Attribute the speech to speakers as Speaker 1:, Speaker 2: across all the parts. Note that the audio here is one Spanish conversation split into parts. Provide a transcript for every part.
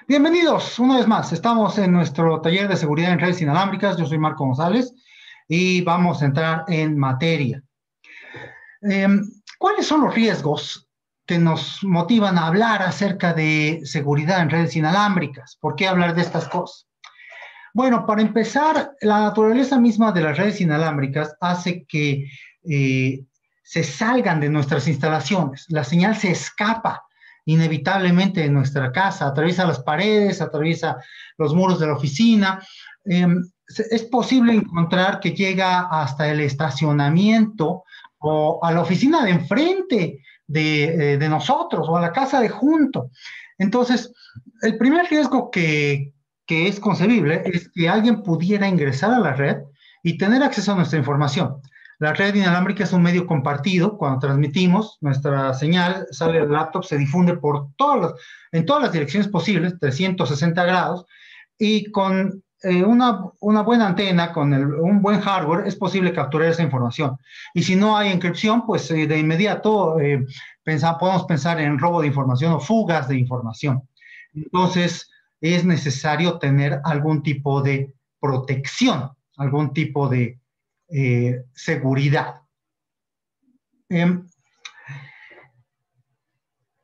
Speaker 1: Bienvenidos una vez más. Estamos en nuestro taller de seguridad en redes inalámbricas. Yo soy Marco González y vamos a entrar en materia. Eh, ¿Cuáles son los riesgos que nos motivan a hablar acerca de seguridad en redes inalámbricas? ¿Por qué hablar de estas cosas? Bueno, para empezar, la naturaleza misma de las redes inalámbricas hace que eh, se salgan de nuestras instalaciones. La señal se escapa inevitablemente de nuestra casa, atraviesa las paredes, atraviesa los muros de la oficina. Eh, es posible encontrar que llega hasta el estacionamiento o a la oficina de enfrente de nosotros o a la casa de junto. Entonces, el primer riesgo que es concebible es que alguien pudiera ingresar a la red y tener acceso a nuestra información. La red inalámbrica es un medio compartido. Cuando transmitimos, nuestra señal sale del laptop, se difunde en todas las direcciones posibles, 360 grados, y con una buena antena, con un buen hardware, es posible capturar esa información. Y si no hay encripción, pues de inmediato podemos pensar en robo de información o fugas de información. Entonces, es necesario tener algún tipo de protección, algún tipo de seguridad.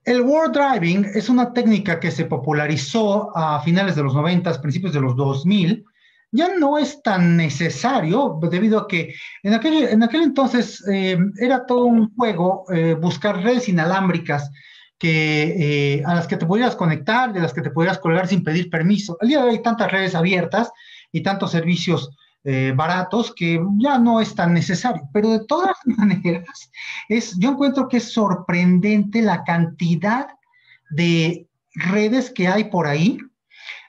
Speaker 1: El word driving es una técnica que se popularizó a finales de los 90, principios de los 2000. Ya no es tan necesario debido a que en aquel entonces era todo un juego buscar redes inalámbricas a las que te pudieras conectar, de las que te pudieras colgar sin pedir permiso. Al día de hoy hay tantas redes abiertas y tantos servicios baratos que ya no es tan necesario, pero de todas maneras yo encuentro que es sorprendente la cantidad de redes que hay por ahí.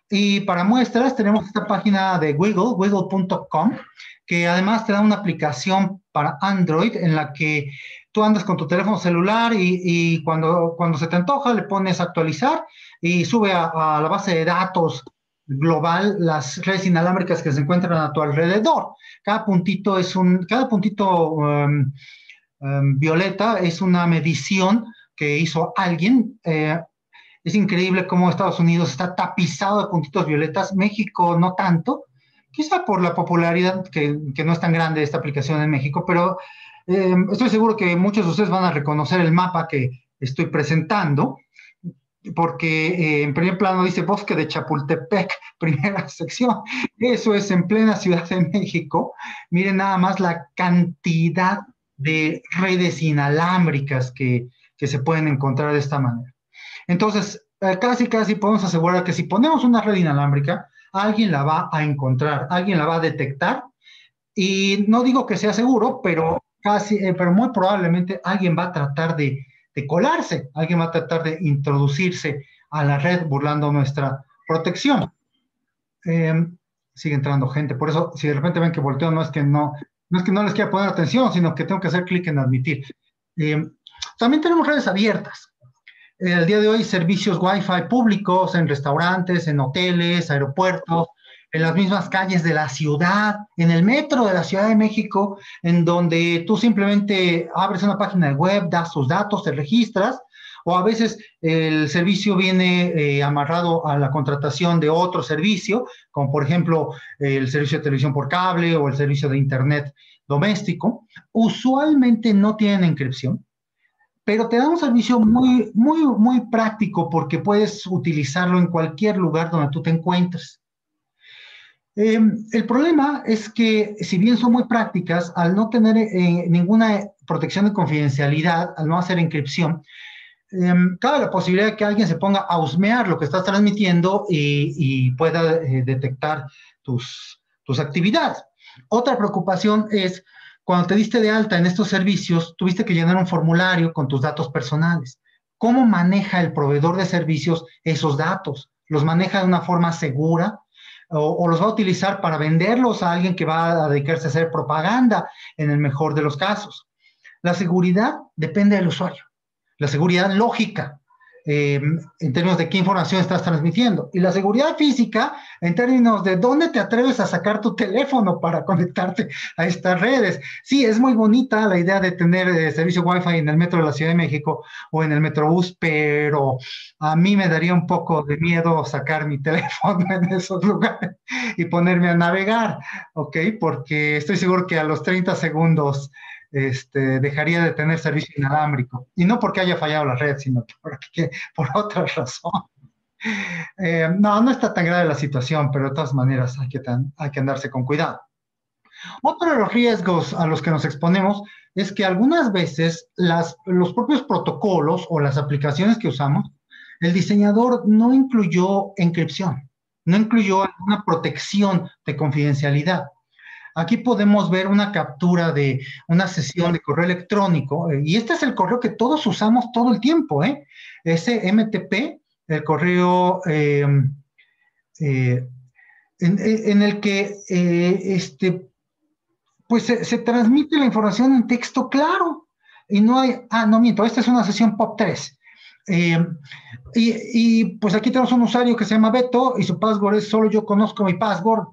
Speaker 1: Y para muestras tenemos esta página de Wiggle, wiggle.com, que además te da una aplicación para Android en la que tú andas con tu teléfono celular y cuando se te antoja le pones actualizar y sube a la base de datos global las redes inalámbricas que se encuentran a tu alrededor. Cada puntito violeta es una medición que hizo alguien. Es increíble cómo Estados Unidos está tapizado de puntitos violetas, México no tanto, quizá por la popularidad que no es tan grande esta aplicación en México, pero estoy seguro que muchos de ustedes van a reconocer el mapa que estoy presentando, porque en primer plano dice Bosque de Chapultepec, primera sección. Eso es en plena Ciudad de México. Miren nada más la cantidad de redes inalámbricas que se pueden encontrar de esta manera. Entonces, casi podemos asegurar que si ponemos una red inalámbrica, alguien la va a encontrar, alguien la va a detectar, y no digo que sea seguro, pero muy probablemente alguien va a tratar de colarse, alguien va a tratar de introducirse a la red burlando nuestra protección. Eh, Sigue entrando gente, por eso si de repente ven que volteo, no es que no les quiera poner atención, sino que tengo que hacer clic en admitir. Eh, También tenemos redes abiertas. El día de hoy servicios Wi-Fi públicos en restaurantes, en hoteles, aeropuertos, en las mismas calles de la ciudad, en el metro de la Ciudad de México, en donde tú simplemente abres una página de web, das tus datos, te registras, o a veces el servicio viene amarrado a la contratación de otro servicio, como por ejemplo el servicio de televisión por cable o el servicio de internet doméstico. Usualmente no tienen encripción, pero te da un servicio muy práctico porque puedes utilizarlo en cualquier lugar donde tú te encuentres. El problema es que, si bien son muy prácticas, al no tener ninguna protección de confidencialidad, al no hacer encripción, cabe la posibilidad de que alguien se ponga a husmear lo que estás transmitiendo y pueda detectar tus actividades. Otra preocupación es cuando te diste de alta en estos servicios, tuviste que llenar un formulario con tus datos personales. ¿Cómo maneja el proveedor de servicios esos datos? ¿Los maneja de una forma segura? ¿O los va a utilizar para venderlos a alguien que va a dedicarse a hacer propaganda en el mejor de los casos? La seguridad depende del usuario. La seguridad lógica en términos de qué información estás transmitiendo. Y la seguridad física, en términos de dónde te atreves a sacar tu teléfono para conectarte a estas redes. Sí, es muy bonita la idea de tener servicio Wi-Fi en el metro de la Ciudad de México o en el Metrobús, pero a mí me daría un poco de miedo sacar mi teléfono en esos lugares y ponerme a navegar, ¿ok? Porque estoy seguro que a los 30 segundos dejaría de tener servicio inalámbrico. Y no porque haya fallado la red, sino porque, por otra razón. No, no está tan grave la situación, pero de todas maneras hay que andarse con cuidado. Otro de los riesgos a los que nos exponemos es que algunas veces los propios protocolos o las aplicaciones que usamos, el diseñador no incluyó encripción, no incluyó alguna protección de confidencialidad. Aquí podemos ver una captura de una sesión de correo electrónico, y este es el correo que todos usamos todo el tiempo, ese MTP, el correo eh, en el que pues se transmite la información en texto claro, y no hay, no miento, esta es una sesión POP3. Eh, pues aquí tenemos un usuario que se llama Beto y su password es solo yo conozco mi password.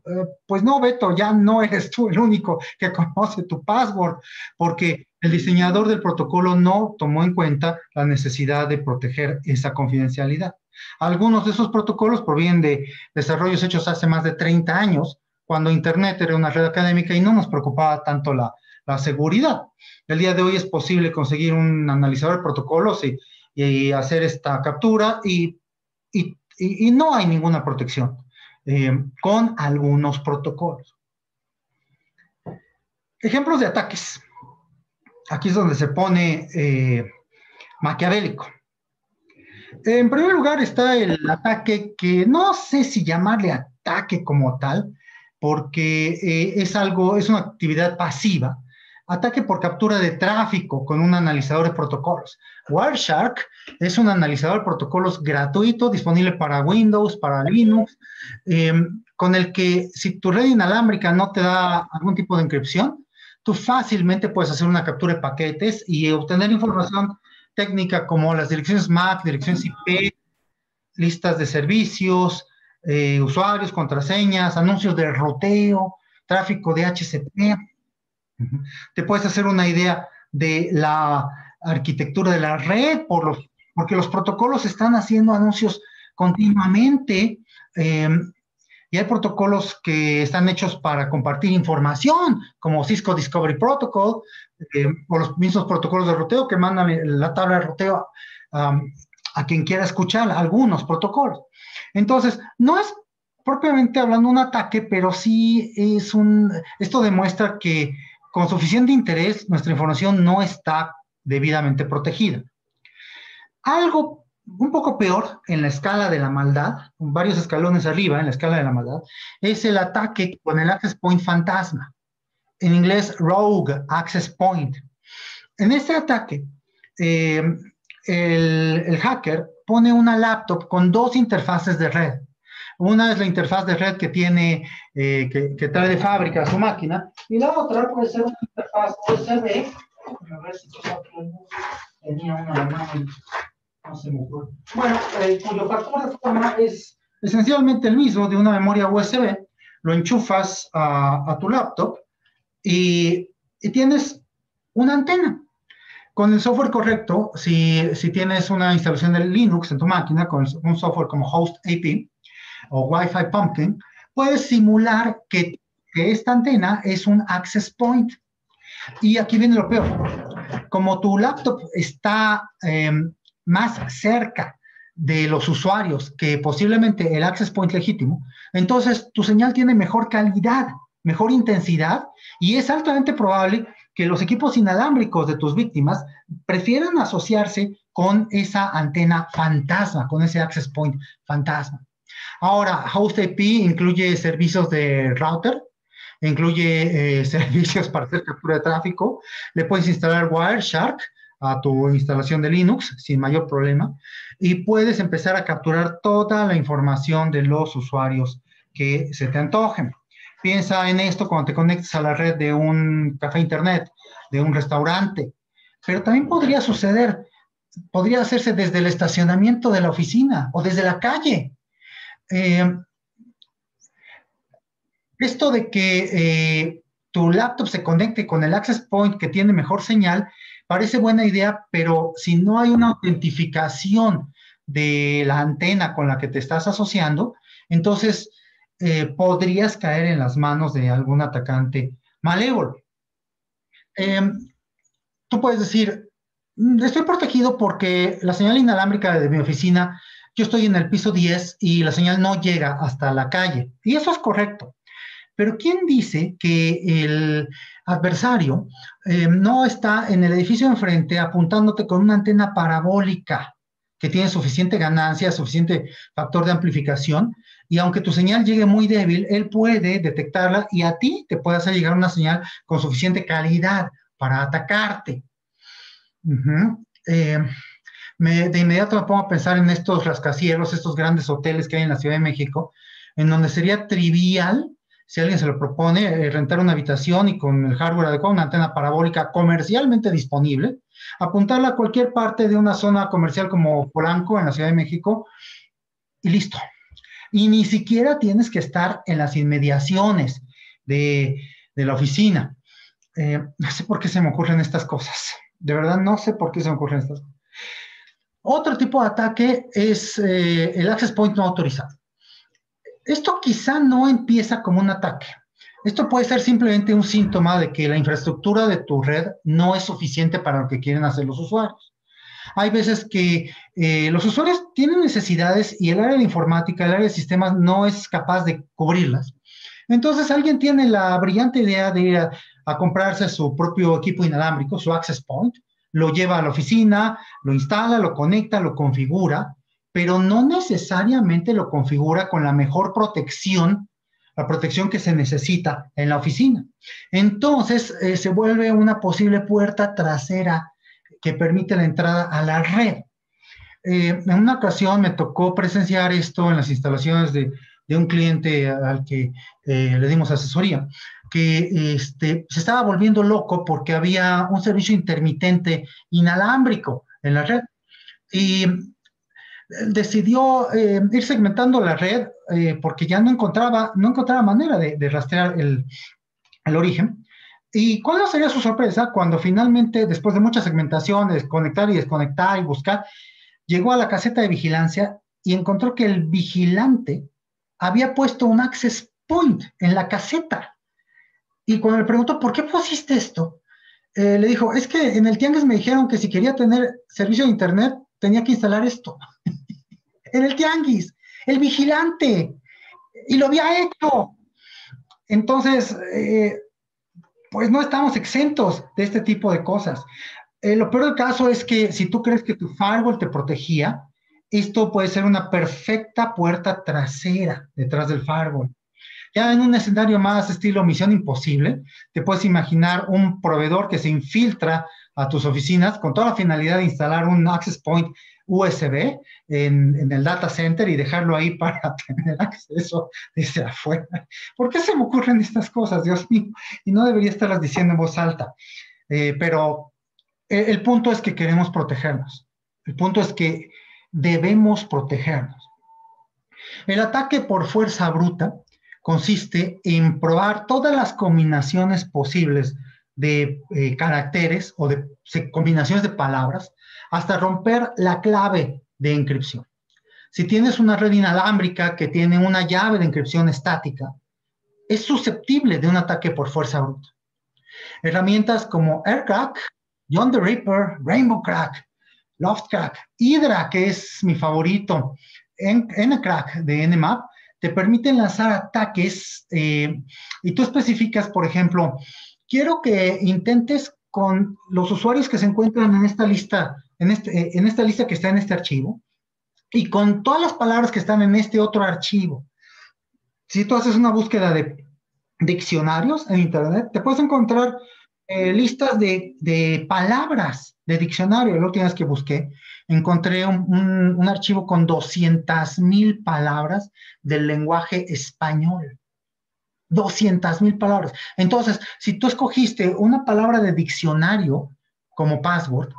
Speaker 1: Pues no, Beto, ya no eres tú el único que conoce tu password, porque el diseñador del protocolo no tomó en cuenta la necesidad de proteger esa confidencialidad. Algunos de esos protocolos provienen de desarrollos hechos hace más de 30 años, cuando Internet era una red académica y no nos preocupaba tanto la seguridad. El día de hoy es posible conseguir un analizador de protocolos y hacer esta captura y no hay ninguna protección con algunos protocolos. Ejemplos de ataques. Aquí es donde se pone maquiavélico. En primer lugar está el ataque que no sé si llamarle ataque como tal, porque es una actividad pasiva. Ataque por captura de tráfico con un analizador de protocolos. Wireshark es un analizador de protocolos gratuito, disponible para Windows, para Linux, con el que si tu red inalámbrica no te da algún tipo de encripción, tú fácilmente puedes hacer una captura de paquetes y obtener información técnica como las direcciones MAC, direcciones IP, listas de servicios, usuarios, contraseñas, anuncios de ruteo, tráfico de HCP. Te puedes hacer una idea de la arquitectura de la red porque los protocolos están haciendo anuncios continuamente. Y hay protocolos que están hechos para compartir información, como Cisco Discovery Protocol, o los mismos protocolos de ruteo que mandan la tabla de ruteo a quien quiera escuchar algunos protocolos. Entonces, no es propiamente hablando un ataque, pero sí esto demuestra que con suficiente interés nuestra información no está debidamente protegida. Algo un poco peor en la escala de la maldad, varios escalones arriba en la escala de la maldad, es el ataque con el access point fantasma. En inglés, rogue access point. En este ataque, el hacker pone una laptop con dos interfaces de red. Una es la interfaz de red que tiene, que trae de fábrica su máquina, y la otra puede ser una interfaz USB. A ver si tenía una de mano. No se me ocurre. Bueno, cuyo factor de forma es esencialmente el mismo de una memoria USB. Lo enchufas a tu laptop y tienes una antena. Con el software correcto, si tienes una instalación de Linux en tu máquina, con un software como Host AP o Wi-Fi Pumpkin, puedes simular que esta antena es un access point. Y aquí viene lo peor. Como tu laptop está más cerca de los usuarios que posiblemente el access point legítimo, entonces tu señal tiene mejor calidad, mejor intensidad, y es altamente probable que los equipos inalámbricos de tus víctimas prefieran asociarse con esa antena fantasma, con ese access point fantasma. Ahora, Host AP incluye servicios de router, incluye servicios para hacer captura de tráfico, le puedes instalar Wireshark a tu instalación de Linux sin mayor problema y puedes empezar a capturar toda la información de los usuarios que se te antojen. Piensa en esto cuando te conectes a la red de un café internet, de un restaurante, pero también podría suceder podría hacerse desde el estacionamiento de la oficina o desde la calle. Eh, Esto de que tu laptop se conecte con el access point que tiene mejor señal, parece buena idea, pero si no hay una autentificación de la antena con la que te estás asociando, entonces podrías caer en las manos de algún atacante malévolo. Eh, Tú puedes decir, estoy protegido porque la señal inalámbrica de mi oficina, yo estoy en el piso 10 y la señal no llega hasta la calle. Y eso es correcto. Pero ¿quién dice que el adversario no está en el edificio enfrente apuntándote con una antena parabólica que tiene suficiente ganancia, suficiente factor de amplificación? Y aunque tu señal llegue muy débil, él puede detectarla y a ti te puede hacer llegar una señal con suficiente calidad para atacarte. Uh-huh. De inmediato me pongo a pensar en estos rascacielos, estos grandes hoteles que hay en la Ciudad de México, en donde sería trivial, si alguien se lo propone, rentar una habitación y con el hardware adecuado, una antena parabólica comercialmente disponible, apuntarla a cualquier parte de una zona comercial como Polanco en la Ciudad de México y listo. Y ni siquiera tienes que estar en las inmediaciones de la oficina. No sé por qué se me ocurren estas cosas. De verdad, no sé por qué se me ocurren estas cosas. Otro tipo de ataque es el access point no autorizado. Esto quizá no empieza como un ataque. Esto puede ser simplemente un síntoma de que la infraestructura de tu red no es suficiente para lo que quieren hacer los usuarios. Hay veces que los usuarios tienen necesidades y el área de informática, el área de sistemas no es capaz de cubrirlas. Entonces alguien tiene la brillante idea de ir a comprarse su propio equipo inalámbrico, su access point, lo lleva a la oficina, lo instala, lo conecta, lo configura, pero no necesariamente lo configura con la mejor protección, la protección que se necesita en la oficina. Entonces se vuelve una posible puerta trasera que permite la entrada a la red. En una ocasión me tocó presenciar esto en las instalaciones de un cliente al que le dimos asesoría, que se estaba volviendo loco porque había un servicio intermitente inalámbrico en la red y decidió ir segmentando la red porque ya no encontraba manera de rastrear el origen. ¿Y cuál sería su sorpresa cuando finalmente, después de mucha segmentación, de conectar y desconectar y buscar, llegó a la caseta de vigilancia y encontró que el vigilante había puesto un access point en la caseta? Y cuando le preguntó, ¿por qué pusiste esto? Le dijo, es que en el tianguis me dijeron que si quería tener servicio de internet tenía que instalar esto. En el tianguis, el vigilante, y lo había hecho. Entonces, pues no estamos exentos de este tipo de cosas. Lo peor del caso es que si tú crees que tu firewall te protegía, esto puede ser una perfecta puerta trasera detrás del firewall. Ya en un escenario más estilo Misión Imposible, te puedes imaginar un proveedor que se infiltra a tus oficinas con toda la finalidad de instalar un access point USB en el data center y dejarlo ahí para tener acceso desde afuera. ¿Por qué se me ocurren estas cosas, Dios mío? Y no debería estarlas diciendo en voz alta. Pero el punto es que queremos protegernos. El punto es que debemos protegernos. El ataque por fuerza bruta consiste en probar todas las combinaciones posibles de caracteres o de combinaciones de palabras hasta romper la clave de encripción. Si tienes una red inalámbrica que tiene una llave de encripción estática, es susceptible de un ataque por fuerza bruta. Herramientas como AirCrack, John the Ripper, Rainbow Crack, Loftcrack, Hydra, que es mi favorito, Ncrack de Nmap, te permiten lanzar ataques y tú especificas, por ejemplo, quiero que intentes con los usuarios que se encuentran en esta lista, en esta lista que está en este archivo, y con todas las palabras que están en este otro archivo. Si tú haces una búsqueda de diccionarios en Internet, te puedes encontrar listas de palabras de diccionario. La última vez que busqué, encontré un archivo con 200,000 palabras del lenguaje español. 200,000 palabras. Entonces, si tú escogiste una palabra de diccionario como password,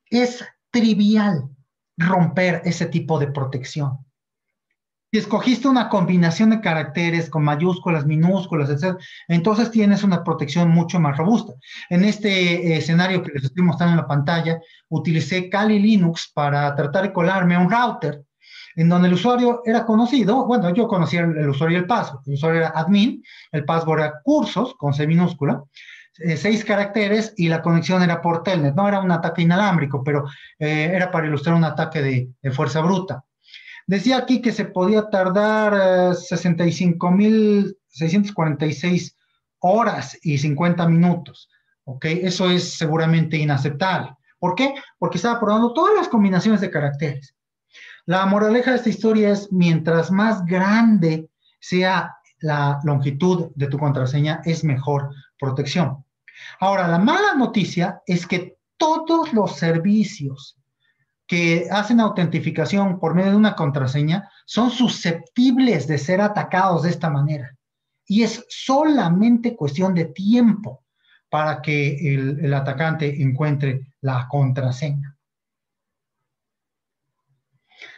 Speaker 1: es trivial romper ese tipo de protección. Si escogiste una combinación de caracteres con mayúsculas, minúsculas, etc., entonces tienes una protección mucho más robusta. En este escenario que les estoy mostrando en la pantalla, utilicé Kali Linux para tratar de colarme a un router en donde el usuario era conocido. Bueno, yo conocía el usuario y el password. El usuario era admin, el password era cursos, con C minúscula, 6 caracteres, y la conexión era por telnet. No era un ataque inalámbrico, pero era para ilustrar un ataque de fuerza bruta. Decía aquí que se podía tardar 65.646 horas y 50 minutos. ¿Ok? Eso es seguramente inaceptable. ¿Por qué? Porque estaba probando todas las combinaciones de caracteres. La moraleja de esta historia es: mientras más grande sea la longitud de tu contraseña, es mejor protección. Ahora, la mala noticia es que todos los servicios que hacen autentificación por medio de una contraseña son susceptibles de ser atacados de esta manera. Y es solamente cuestión de tiempo para que el atacante encuentre la contraseña.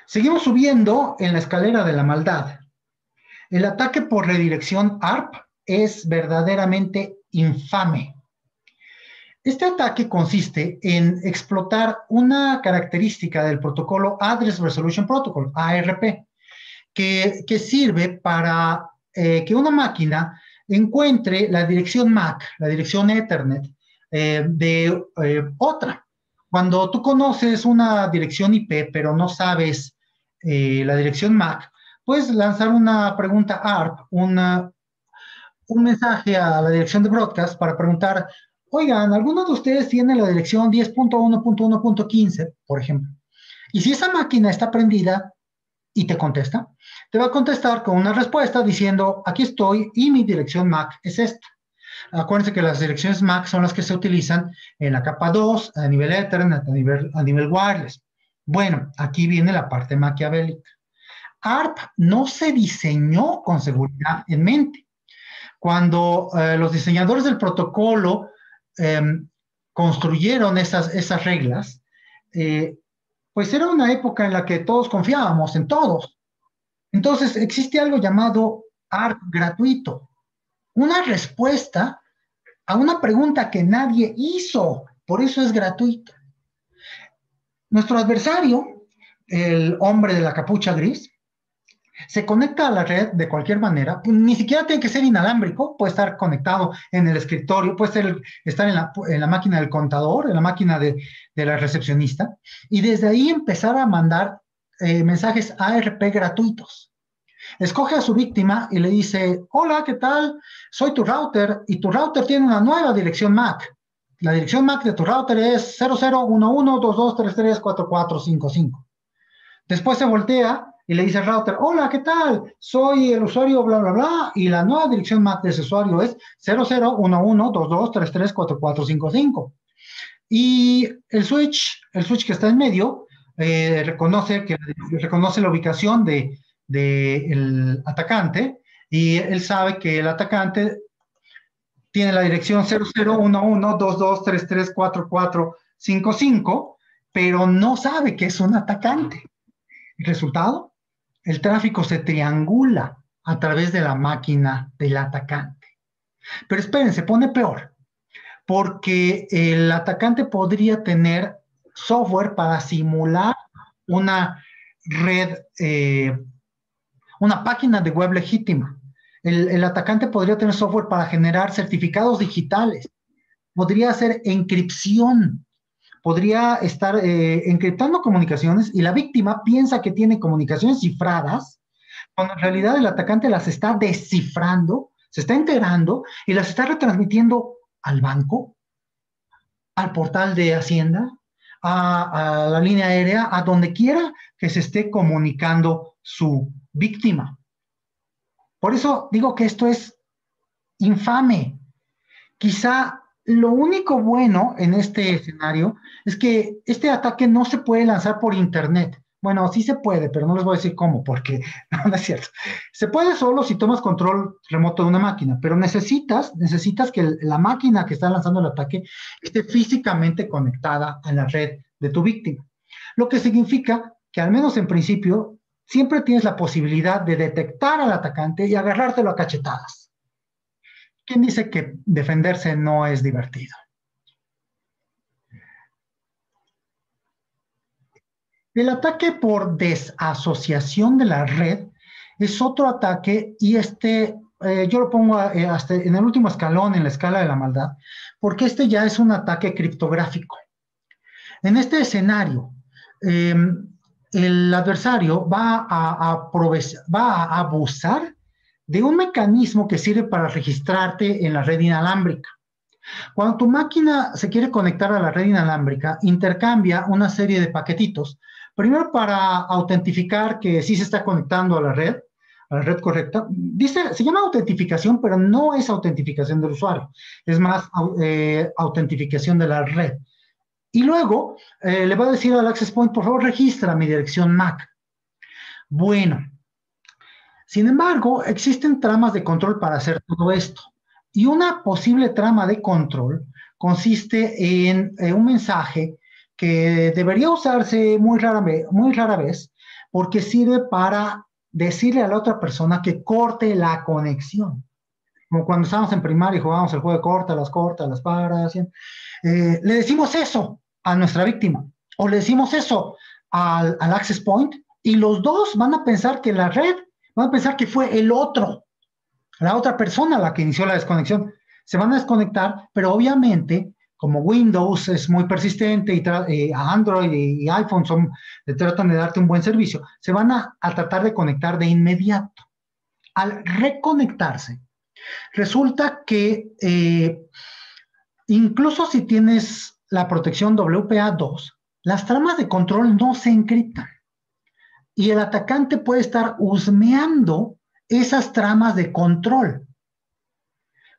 Speaker 1: Seguimos subiendo en la escalera de la maldad. El ataque por redirección ARP es verdaderamente infame. Este ataque consiste en explotar una característica del protocolo Address Resolution Protocol, ARP, que sirve para que una máquina encuentre la dirección MAC, la dirección Ethernet, de otra. Cuando tú conoces una dirección IP, pero no sabes la dirección MAC, puedes lanzar una pregunta ARP, un mensaje a la dirección de broadcast para preguntar: oigan, ¿alguno de ustedes tiene la dirección 10.1.1.15, por ejemplo? Y si esa máquina está prendida y te contesta, te va a contestar con una respuesta diciendo: aquí estoy y mi dirección MAC es esta. Acuérdense que las direcciones MAC son las que se utilizan en la capa 2, a nivel Ethernet, a nivel wireless. Bueno, aquí viene la parte maquiavélica. ARP no se diseñó con seguridad en mente. Cuando los diseñadores del protocolo construyeron esas reglas, pues era una época en la que todos confiábamos en todos. Entonces existe algo llamado ARP gratuito, una respuesta a una pregunta que nadie hizo, por eso es gratuito. Nuestro adversario, el hombre de la capucha gris, se conecta a la red de cualquier manera. Ni siquiera tiene que ser inalámbrico, puede estar conectado en el escritorio, puede estar en la máquina del contador, en la máquina de la recepcionista, y desde ahí empezar a mandar mensajes ARP gratuitos. Escoge a su víctima y le dice: hola, ¿qué tal? Soy tu router, y tu router tiene una nueva dirección MAC. La dirección MAC de tu router es 001122334455. Después se voltea y le dice al router: hola, ¿qué tal? Soy el usuario bla, bla, bla, y la nueva dirección MAC de ese usuario es 001122334455. Y el switch que está en medio reconoce la ubicación del atacante, y él sabe que el atacante tiene la dirección 001122334455, pero no sabe que es un atacante. Resultado: el tráfico se triangula a través de la máquina del atacante. Pero esperen, se pone peor, porque el atacante podría tener software para simular una red, una página de web legítima. El atacante podría tener software para generar certificados digitales, podría hacer encripción, podría estar encriptando comunicaciones, y la víctima piensa que tiene comunicaciones cifradas, cuando en realidad el atacante las está descifrando, se está enterando y las está retransmitiendo al banco, al portal de Hacienda, a la línea aérea, a donde quiera que se esté comunicando su víctima. Por eso digo que esto es infame. Quizá lo único bueno en este escenario es que este ataque no se puede lanzar por internet. Bueno, sí se puede, pero no les voy a decir cómo, porque no es cierto. Se puede solo si tomas control remoto de una máquina, pero necesitas que la máquina que está lanzando el ataque esté físicamente conectada a la red de tu víctima. lo que significa que al menos en principio siempre tienes la posibilidad de detectar al atacante y agarrártelo a cachetadas. ¿Quién dice que defenderse no es divertido? El ataque por desasociación de la red es otro ataque y yo lo pongo hasta en el último escalón en la escala de la maldad, porque este ya es un ataque criptográfico. En este escenario, el adversario va a abusar de un mecanismo que sirve para registrarte en la red inalámbrica. Cuando tu máquina se quiere conectar a la red inalámbrica, intercambia una serie de paquetitos, primero para autentificar que sí se está conectando a la red correcta. Se llama autentificación, pero no es autentificación del usuario, es más autentificación de la red. Y luego le va a decir al access point, por favor, registra mi dirección MAC. Bueno, sin embargo, existen tramas de control para hacer todo esto. Y una posible trama de control consiste en un mensaje que debería usarse muy rara vez, porque sirve para decirle a la otra persona que corte la conexión. Como cuando estábamos en primaria y jugábamos el juego de corta, las paras. Le decimos eso a nuestra víctima, o le decimos eso al access point, y los dos van a pensar que la red, van a pensar que fue la otra persona la que inició la desconexión. Se van a desconectar, pero obviamente, como Windows es muy persistente y Android y iPhone tratan de darte un buen servicio, se van a tratar de conectar de inmediato. Al reconectarse, resulta que incluso si tienes la protección WPA2, las tramas de control no se encriptan. Y el atacante puede estar husmeando esas tramas de control.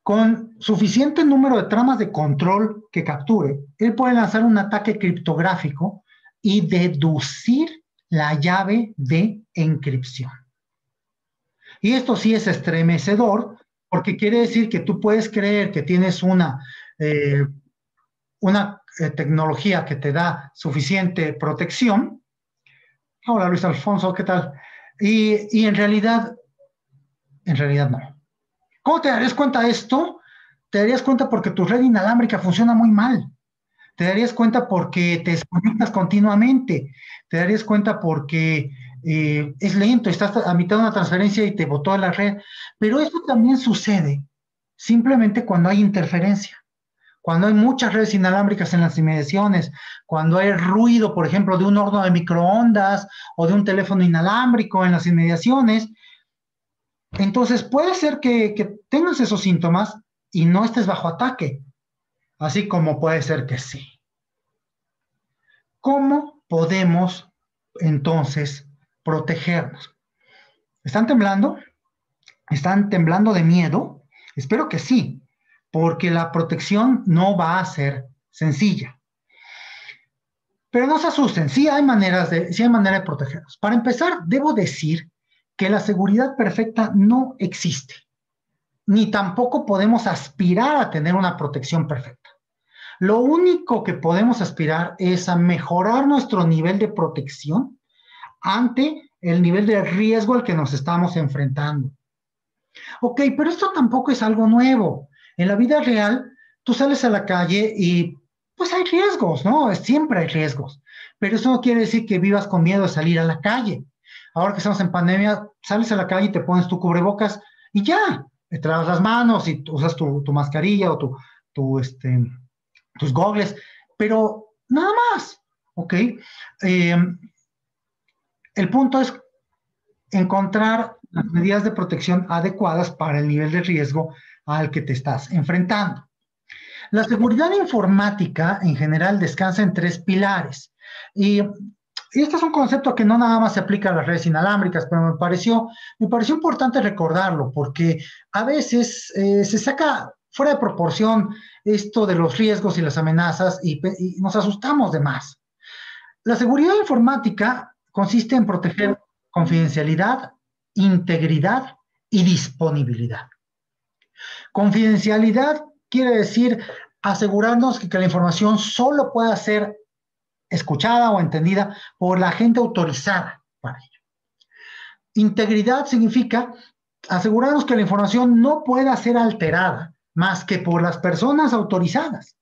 Speaker 1: Con suficiente número de tramas de control que capture, él puede lanzar un ataque criptográfico y deducir la llave de encripción. Y esto sí es estremecedor, porque quiere decir que tú puedes creer que tienes una tecnología que te da suficiente protección. Hola Luis Alfonso, ¿qué tal? Y en realidad no. ¿Cómo te darías cuenta de esto? Te darías cuenta porque tu red inalámbrica funciona muy mal. Te darías cuenta porque te desconectas continuamente. Te darías cuenta porque es lento, estás a mitad de una transferencia y te botó de la red. Pero esto también sucede simplemente cuando hay interferencia. Cuando hay muchas redes inalámbricas en las inmediaciones, cuando hay ruido, por ejemplo, de un horno de microondas o de un teléfono inalámbrico en las inmediaciones, entonces puede ser que tengas esos síntomas y no estés bajo ataque, así como puede ser que sí. ¿Cómo podemos entonces protegernos? ¿Están temblando? ¿Están temblando de miedo? Espero que sí, porque la protección no va a ser sencilla. Pero no se asusten, sí hay manera de protegernos. Para empezar, debo decir que la seguridad perfecta no existe, ni tampoco podemos aspirar a tener una protección perfecta. Lo único que podemos aspirar es a mejorar nuestro nivel de protección ante el nivel de riesgo al que nos estamos enfrentando. Ok, pero esto tampoco es algo nuevo. En la vida real, tú sales a la calle y pues hay riesgos, ¿no? Siempre hay riesgos. Pero eso no quiere decir que vivas con miedo de salir a la calle. Ahora que estamos en pandemia, sales a la calle y te pones tu cubrebocas y ya, te lavas las manos y usas tu mascarilla o tus gogles, pero nada más, ¿ok? El punto es encontrar las medidas de protección adecuadas para el nivel de riesgo al que te estás enfrentando. La seguridad informática en general descansa en tres pilares. Y este es un concepto que no nada más se aplica a las redes inalámbricas, pero me pareció importante recordarlo, porque a veces se saca fuera de proporción esto de los riesgos y las amenazas y nos asustamos de más. La seguridad informática consiste en proteger confidencialidad, integridad y disponibilidad. Confidencialidad quiere decir asegurarnos que la información solo pueda ser escuchada o entendida por la gente autorizada para ello. Integridad significa asegurarnos que la información no pueda ser alterada más que por las personas autorizadas.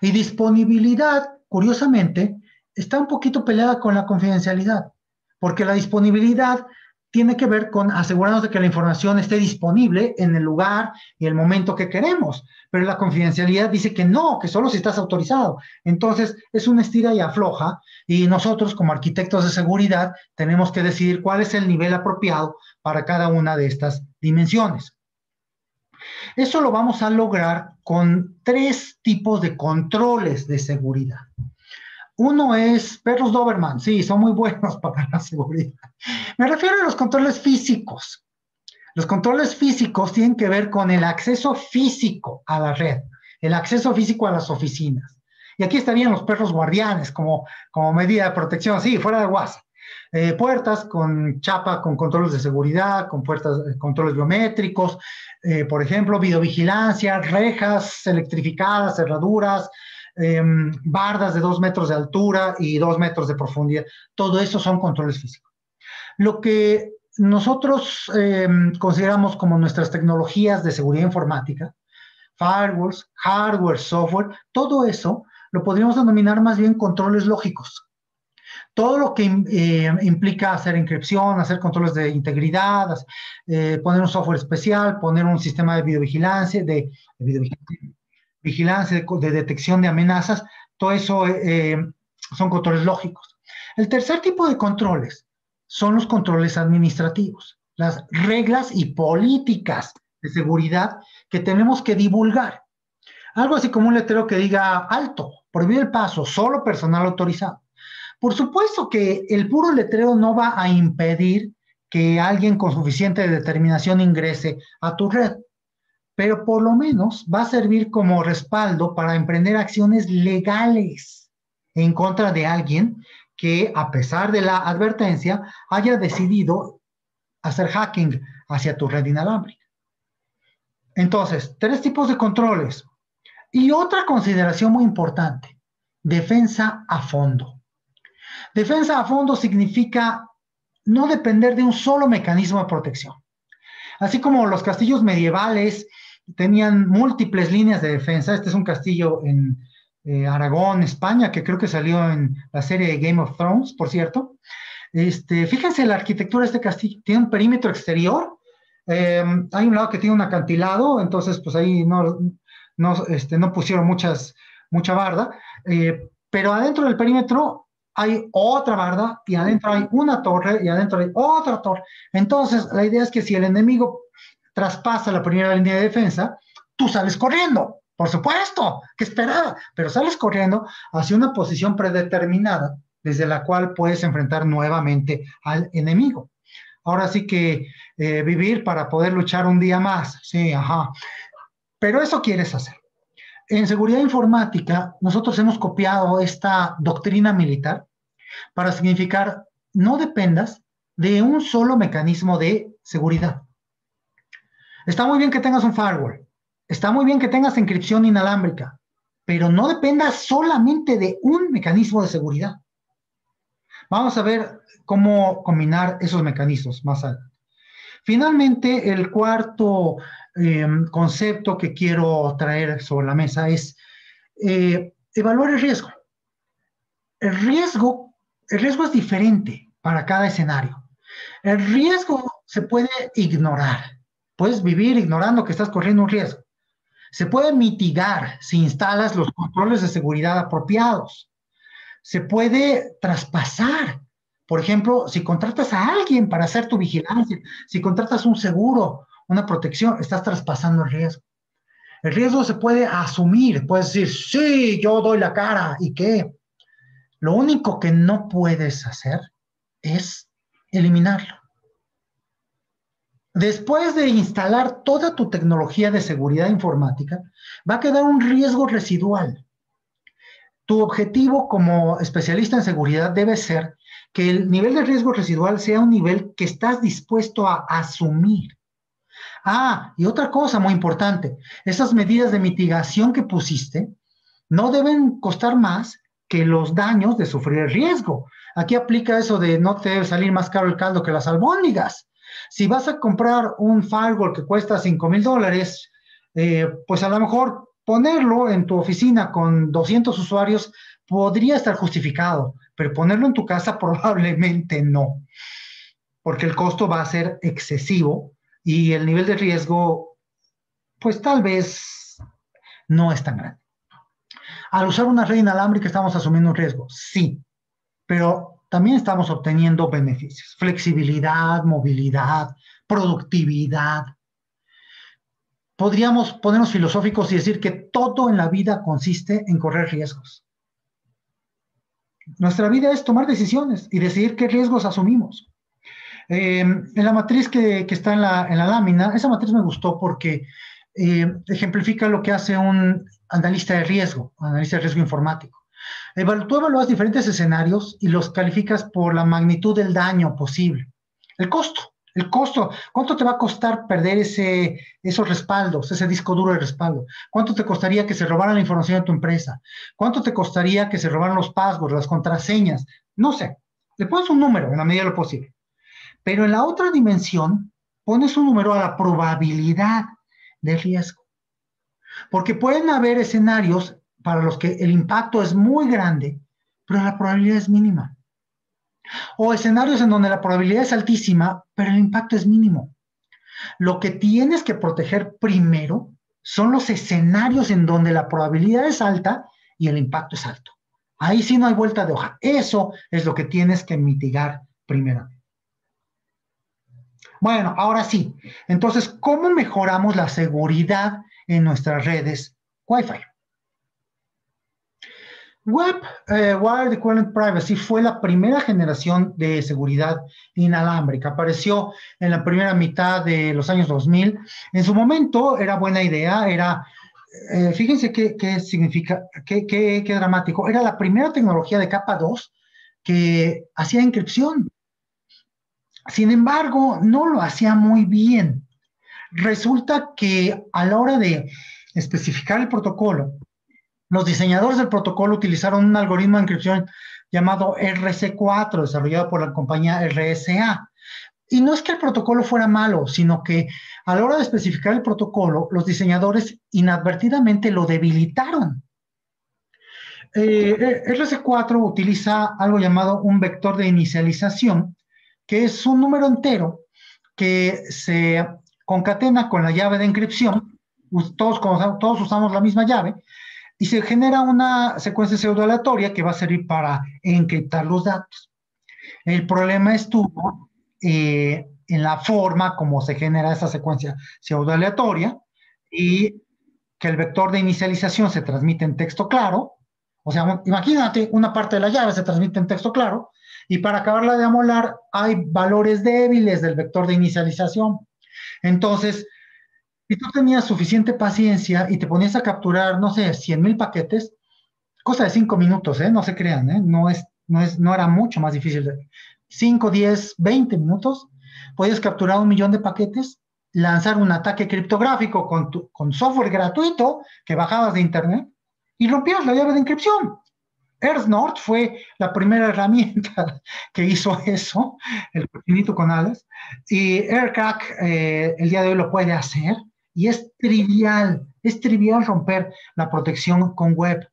Speaker 1: Y disponibilidad, curiosamente, está un poquito peleada con la confidencialidad, porque la disponibilidad tiene que ver con asegurarnos de que la información esté disponible en el lugar y el momento que queremos, pero la confidencialidad dice que no, que solo si estás autorizado. Entonces, es una estira y afloja, y nosotros como arquitectos de seguridad tenemos que decidir cuál es el nivel apropiado para cada una de estas dimensiones. Eso lo vamos a lograr con 3 tipos de controles de seguridad. Uno es perros Doberman, sí, son muy buenos para la seguridad. Me refiero a los controles físicos. Los controles físicos tienen que ver con el acceso físico a la red, el acceso físico a las oficinas. Y aquí estarían los perros guardianes como medida de protección, sí, fuera de WhatsApp. Puertas con chapa, con controles de seguridad, con puertas, controles biométricos, por ejemplo, videovigilancia, rejas electrificadas, cerraduras, bardas de 2 metros de altura y 2 metros de profundidad. Todo eso son controles físicos. Lo que nosotros consideramos como nuestras tecnologías de seguridad informática, firewalls, hardware, software, todo eso lo podríamos denominar más bien controles lógicos. Todo lo que implica hacer encripción, hacer controles de integridad, poner un software especial, poner un sistema de videovigilancia, de detección de amenazas, todo eso son controles lógicos. El tercer tipo de controles son los controles administrativos, las reglas y políticas de seguridad que tenemos que divulgar. Algo así como un letrero que diga alto, prohibir el paso, solo personal autorizado. Por supuesto que el puro letrero no va a impedir que alguien con suficiente determinación ingrese a tu red, pero por lo menos va a servir como respaldo para emprender acciones legales en contra de alguien que, a pesar de la advertencia, haya decidido hacer hacking hacia tu red inalámbrica. Entonces, 3 tipos de controles. Y otra consideración muy importante, defensa a fondo. Defensa a fondo significa no depender de un solo mecanismo de protección. Así como los castillos medievales tenían múltiples líneas de defensa, este es un castillo en Aragón, España, que creo que salió en la serie de Game of Thrones, por cierto. Fíjense la arquitectura de este castillo, tiene un perímetro exterior, hay un lado que tiene un acantilado, entonces pues ahí no pusieron mucha barda, pero adentro del perímetro hay otra barda y adentro hay una torre y adentro hay otra torre. Entonces la idea es que si el enemigo traspasa la primera línea de defensa, tú sales corriendo, por supuesto, ¿qué esperaba? Pero sales corriendo hacia una posición predeterminada desde la cual puedes enfrentar nuevamente al enemigo. Ahora sí que vivir para poder luchar un día más, sí, ajá. Pero eso quieres hacer. En seguridad informática, nosotros hemos copiado esta doctrina militar para significar no dependas de un solo mecanismo de seguridad. Está muy bien que tengas un firewall, está muy bien que tengas encripción inalámbrica, pero no dependas solamente de un mecanismo de seguridad. Vamos a ver cómo combinar esos mecanismos más adelante. Finalmente, el cuarto concepto que quiero traer sobre la mesa es evaluar el riesgo. El riesgo es diferente para cada escenario. El riesgo se puede ignorar. Puedes vivir ignorando que estás corriendo un riesgo. Se puede mitigar si instalas los controles de seguridad apropiados. Se puede traspasar. Por ejemplo, si contratas a alguien para hacer tu vigilancia, si contratas un seguro, una protección, estás traspasando el riesgo. El riesgo se puede asumir, puedes decir, sí, yo doy la cara, ¿y qué? Lo único que no puedes hacer es eliminarlo. Después de instalar toda tu tecnología de seguridad informática, va a quedar un riesgo residual. Tu objetivo como especialista en seguridad debe ser que el nivel de riesgo residual sea un nivel que estás dispuesto a asumir. Ah, y otra cosa muy importante, esas medidas de mitigación que pusiste no deben costar más que los daños de sufrir el riesgo. Aquí aplica eso de no te debe salir más caro el caldo que las albóndigas. Si vas a comprar un firewall que cuesta $5,000, pues a lo mejor ponerlo en tu oficina con 200 usuarios podría estar justificado, pero ponerlo en tu casa probablemente no, porque el costo va a ser excesivo y el nivel de riesgo, pues tal vez no es tan grande. Al usar una red inalámbrica estamos asumiendo un riesgo, sí, pero también estamos obteniendo beneficios, flexibilidad, movilidad, productividad. Podríamos ponernos filosóficos y decir que todo en la vida consiste en correr riesgos. Nuestra vida es tomar decisiones y decidir qué riesgos asumimos. En la matriz que está en la lámina, esa matriz me gustó porque ejemplifica lo que hace un analista de riesgo informático. Tú evalúas diferentes escenarios y los calificas por la magnitud del daño posible. El costo, ¿cuánto te va a costar perder esos respaldos, ese disco duro de respaldo? ¿Cuánto te costaría que se robaran la información de tu empresa? ¿Cuánto te costaría que se robaran los passwords, las contraseñas? No sé, le pones un número en la medida de lo posible. Pero en la otra dimensión, pones un número a la probabilidad de riesgo. Porque pueden haber escenarios para los que el impacto es muy grande, pero la probabilidad es mínima. O escenarios en donde la probabilidad es altísima, pero el impacto es mínimo. Lo que tienes que proteger primero son los escenarios en donde la probabilidad es alta y el impacto es alto. Ahí sí no hay vuelta de hoja. Eso es lo que tienes que mitigar primero. Bueno, ahora sí. Entonces, ¿cómo mejoramos la seguridad en nuestras redes Wi-Fi? Wired Equivalent Privacy fue la primera generación de seguridad inalámbrica. Apareció en la primera mitad de los años 2000. En su momento era buena idea, fíjense qué significa, qué dramático. Era la primera tecnología de capa 2 que hacía encripción. Sin embargo, no lo hacía muy bien. Resulta que a la hora de especificar el protocolo, los diseñadores del protocolo utilizaron un algoritmo de encripción llamado RC4, desarrollado por la compañía RSA. Y no es que el protocolo fuera malo, sino que a la hora de especificar el protocolo, los diseñadores inadvertidamente lo debilitaron. RC4 utiliza algo llamado un vector de inicialización, que es un número entero que se concatena con la llave de encripción. Todos usamos la misma llave, y se genera una secuencia pseudoaleatoria que va a servir para encriptar los datos. El problema estuvo en la forma como se genera esa secuencia pseudoaleatoria y que el vector de inicialización se transmite en texto claro. O sea, imagínate, una parte de la llave se transmite en texto claro y para acabarla de amolar hay valores débiles del vector de inicialización. Entonces, si tú tenías suficiente paciencia y te ponías a capturar, no sé, 100,000 paquetes, cosa de 5 minutos, no se crean, no era mucho más difícil. 5, 10, 20 minutos, podías capturar 1 millón de paquetes, lanzar un ataque criptográfico con software gratuito que bajabas de internet y rompías la llave de encripción. EarthNorth fue la primera herramienta que hizo eso, el cocinito con alas, y AirCrack el día de hoy lo puede hacer, y es trivial romper la protección con web.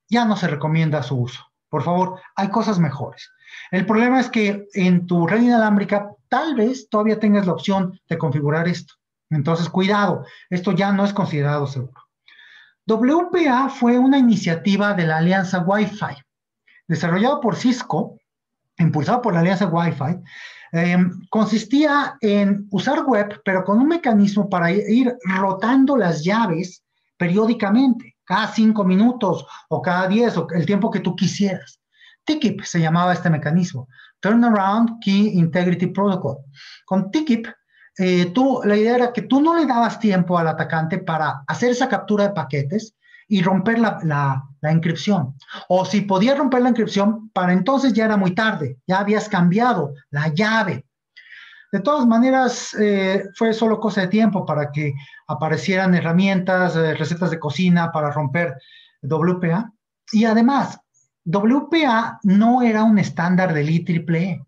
Speaker 1: Ya no se recomienda su uso. Por favor, hay cosas mejores. El problema es que en tu red inalámbrica tal vez todavía tengas la opción de configurar esto. Entonces, cuidado, esto ya no es considerado seguro. WPA fue una iniciativa de la Alianza Wi-Fi, desarrollado por Cisco, impulsado por la Alianza Wi-Fi. Consistía en usar web, pero con un mecanismo para ir rotando las llaves periódicamente, cada 5 minutos o cada 10, o el tiempo que tú quisieras. TKIP se llamaba este mecanismo, Turnaround Key Integrity Protocol. Con TKIP, la idea era que tú no le dabas tiempo al atacante para hacer esa captura de paquetes y romper la encripción. O si podías romper la encripción, para entonces ya era muy tarde, ya habías cambiado la llave. De todas maneras, fue solo cosa de tiempo para que aparecieran herramientas, recetas de cocina para romper WPA. Y además, WPA no era un estándar del IEEE.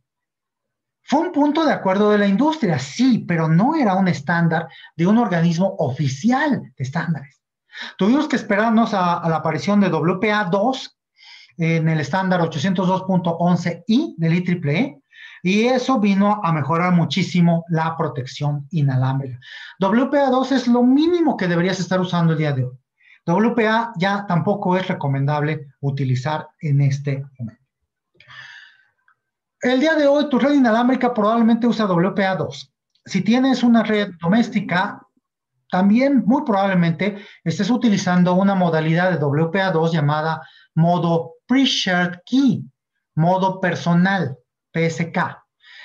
Speaker 1: Fue un punto de acuerdo de la industria, sí, pero no era un estándar de un organismo oficial de estándares. Tuvimos que esperarnos a la aparición de WPA2 en el estándar 802.11i del IEEE, y eso vino a mejorar muchísimo la protección inalámbrica. WPA2 es lo mínimo que deberías estar usando el día de hoy. WPA ya tampoco es recomendable utilizar en este momento. El día de hoy tu red inalámbrica probablemente usa WPA2. Si tienes una red doméstica, también muy probablemente estés utilizando una modalidad de WPA2 llamada modo Pre-Shared Key, modo personal, PSK.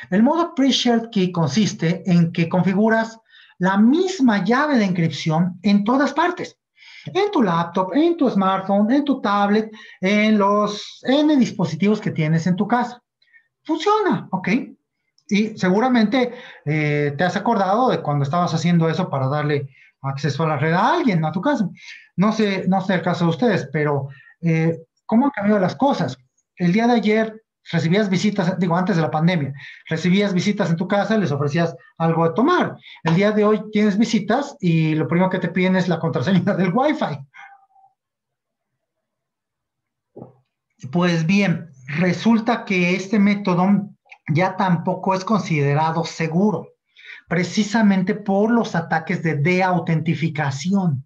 Speaker 1: El modo Pre-Shared Key consiste en que configuras la misma llave de encripción en todas partes. En tu laptop, en tu smartphone, en tu tablet, en los N dispositivos que tienes en tu casa. Funciona, ¿ok? Y seguramente te has acordado de cuando estabas haciendo eso para darle acceso a la red a alguien, a tu casa. No sé el caso de ustedes, pero ¿cómo han cambiado las cosas? El día de ayer recibías visitas, digo, antes de la pandemia, recibías visitas en tu casa, les ofrecías algo de tomar. El día de hoy tienes visitas y lo primero que te piden es la contraseña del Wi-Fi. Pues bien, resulta que este método ya tampoco es considerado seguro, precisamente por los ataques de deautentificación.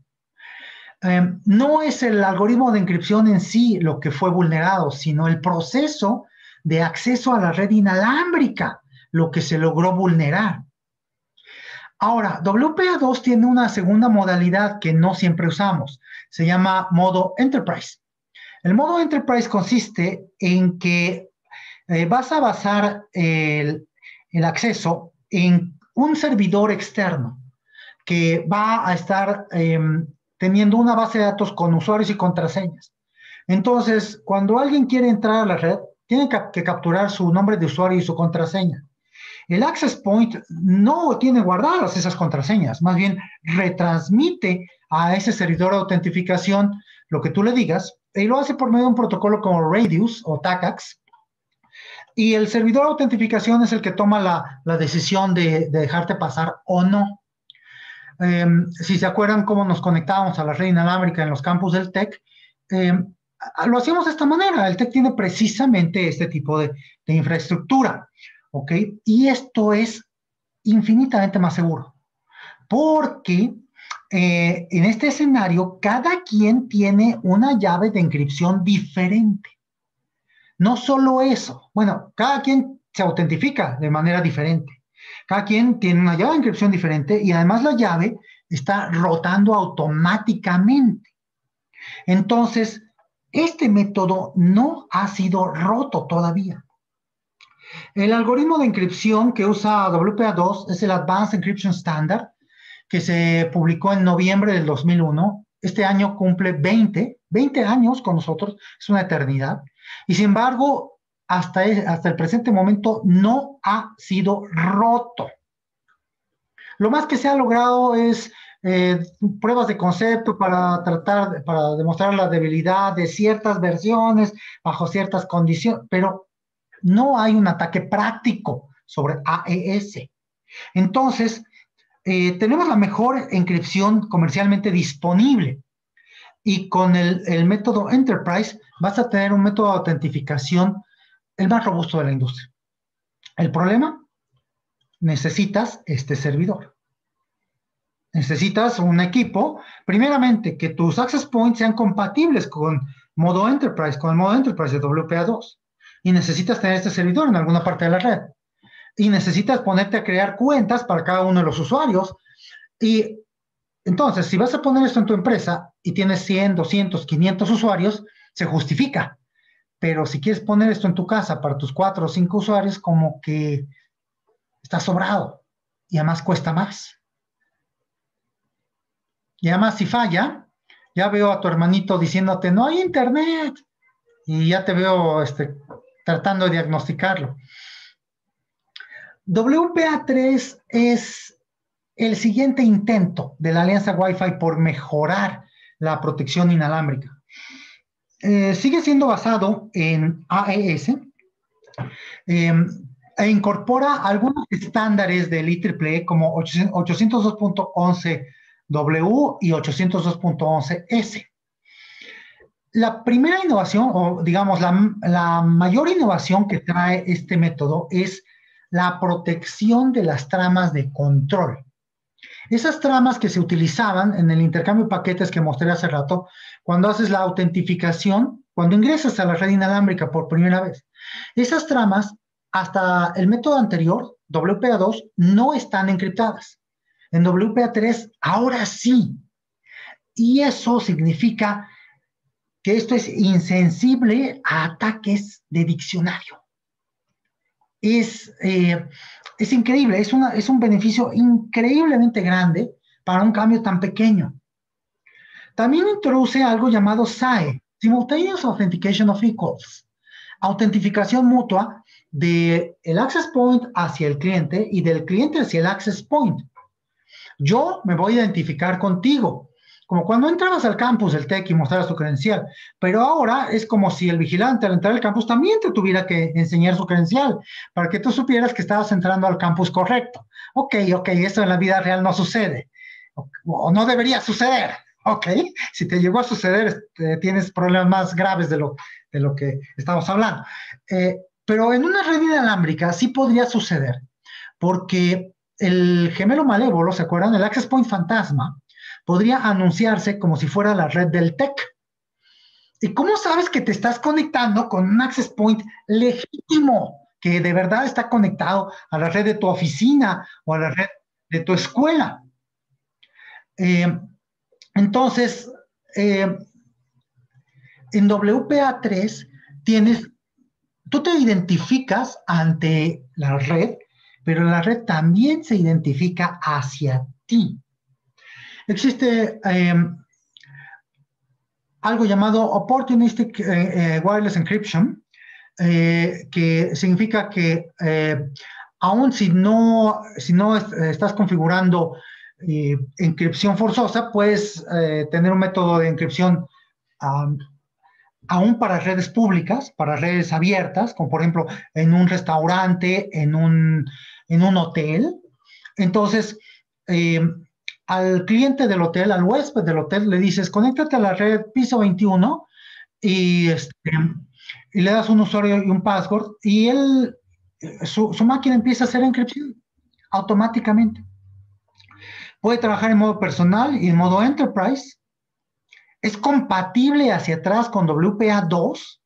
Speaker 1: No es el algoritmo de encripción en sí lo que fue vulnerado, sino el proceso de acceso a la red inalámbrica, lo que se logró vulnerar. Ahora, WPA2 tiene una segunda modalidad que no siempre usamos, se llama modo Enterprise. El modo Enterprise consiste en que vas a basar el acceso en un servidor externo que va a estar teniendo una base de datos con usuarios y contraseñas. Entonces, cuando alguien quiere entrar a la red, tiene que capturar su nombre de usuario y su contraseña. El access point no tiene guardadas esas contraseñas, más bien retransmite a ese servidor de autentificación lo que tú le digas, y lo hace por medio de un protocolo como Radius o TACACS, y el servidor de autentificación es el que toma la decisión de dejarte pasar o no. Si se acuerdan cómo nos conectábamos a la red inalámbrica en los campus del TEC, lo hacíamos de esta manera. El TEC tiene precisamente este tipo de infraestructura, ¿ok? Y esto es infinitamente más seguro, porque en este escenario cada quien tiene una llave de encripción diferente. No solo eso, bueno, cada quien se autentifica de manera diferente. Cada quien tiene una llave de encripción diferente y además la llave está rotando automáticamente. Entonces, este método no ha sido roto todavía. El algoritmo de encripción que usa WPA2 es el Advanced Encryption Standard, que se publicó en noviembre del 2001. Este año cumple 20 años con nosotros, es una eternidad. Y sin embargo, hasta el presente momento no ha sido roto. Lo más que se ha logrado es pruebas de concepto para demostrar la debilidad de ciertas versiones bajo ciertas condiciones, pero no hay un ataque práctico sobre AES. Entonces, tenemos la mejor encripción comercialmente disponible, y con el método Enterprise vas a tener un método de autentificación el más robusto de la industria. El problema, necesitas este servidor. Necesitas un equipo, primeramente, que tus access points sean compatibles con modo Enterprise, con el modo Enterprise de WPA2. Y necesitas tener este servidor en alguna parte de la red. Y necesitas ponerte a crear cuentas para cada uno de los usuarios. Y entonces, si vas a poner esto en tu empresa y tienes 100, 200, 500 usuarios, se justifica. Pero si quieres poner esto en tu casa para tus 4 o 5 usuarios, como que está sobrado. Y además cuesta más. Y además, si falla, ya veo a tu hermanito diciéndote, no hay internet. Y ya te veo tratando de diagnosticarlo. WPA3 es el siguiente intento de la alianza Wi-Fi por mejorar la protección inalámbrica. sigue siendo basado en AES, eh, e incorpora algunos estándares del IEEE como 802.11W y 802.11S. La primera innovación, o digamos la mayor innovación que trae este método es la protección de las tramas de control. Esas tramas que se utilizaban en el intercambio de paquetes que mostré hace rato, cuando haces la autentificación, cuando ingresas a la red inalámbrica por primera vez, esas tramas, hasta el método anterior, WPA2, no están encriptadas. En WPA3, ahora sí. Y eso significa que esto es insensible a ataques de diccionario. Es, eh, es increíble, es un beneficio increíblemente grande para un cambio tan pequeño. También introduce algo llamado SAE, Simultaneous Authentication of Equals, autentificación mutua del access point hacia el cliente y del cliente hacia el access point. Yo me voy a identificar contigo, como cuando entrabas al campus del TEC y mostraras tu credencial, pero ahora es como si el vigilante al entrar al campus también te tuviera que enseñar su credencial para que tú supieras que estabas entrando al campus correcto. Ok, eso en la vida real no sucede, o no debería suceder. Ok, si te llegó a suceder, tienes problemas más graves de lo que estamos hablando. Pero en una red inalámbrica sí podría suceder, porque el gemelo malévolo, ¿se acuerdan? El access point fantasma podría anunciarse como si fuera la red del TEC. ¿Y cómo sabes que te estás conectando con un access point legítimo, que de verdad está conectado a la red de tu oficina o a la red de tu escuela? Eh, entonces, eh, en WPA3 tú te identificas ante la red, pero la red también se identifica hacia ti. Existe algo llamado Opportunistic Wireless Encryption, que significa que aun si no estás configurando encripción forzosa, puedes tener un método de encripción um, aún para redes públicas, para redes abiertas, como por ejemplo en un restaurante, en un hotel. Entonces, eh, al cliente del hotel, al huésped del hotel, le dices, conéctate a la red piso 21 y, y le das un usuario y un password y su máquina empieza a hacer encripción automáticamente. Puede trabajar en modo personal y en modo enterprise. Es compatible hacia atrás con WPA2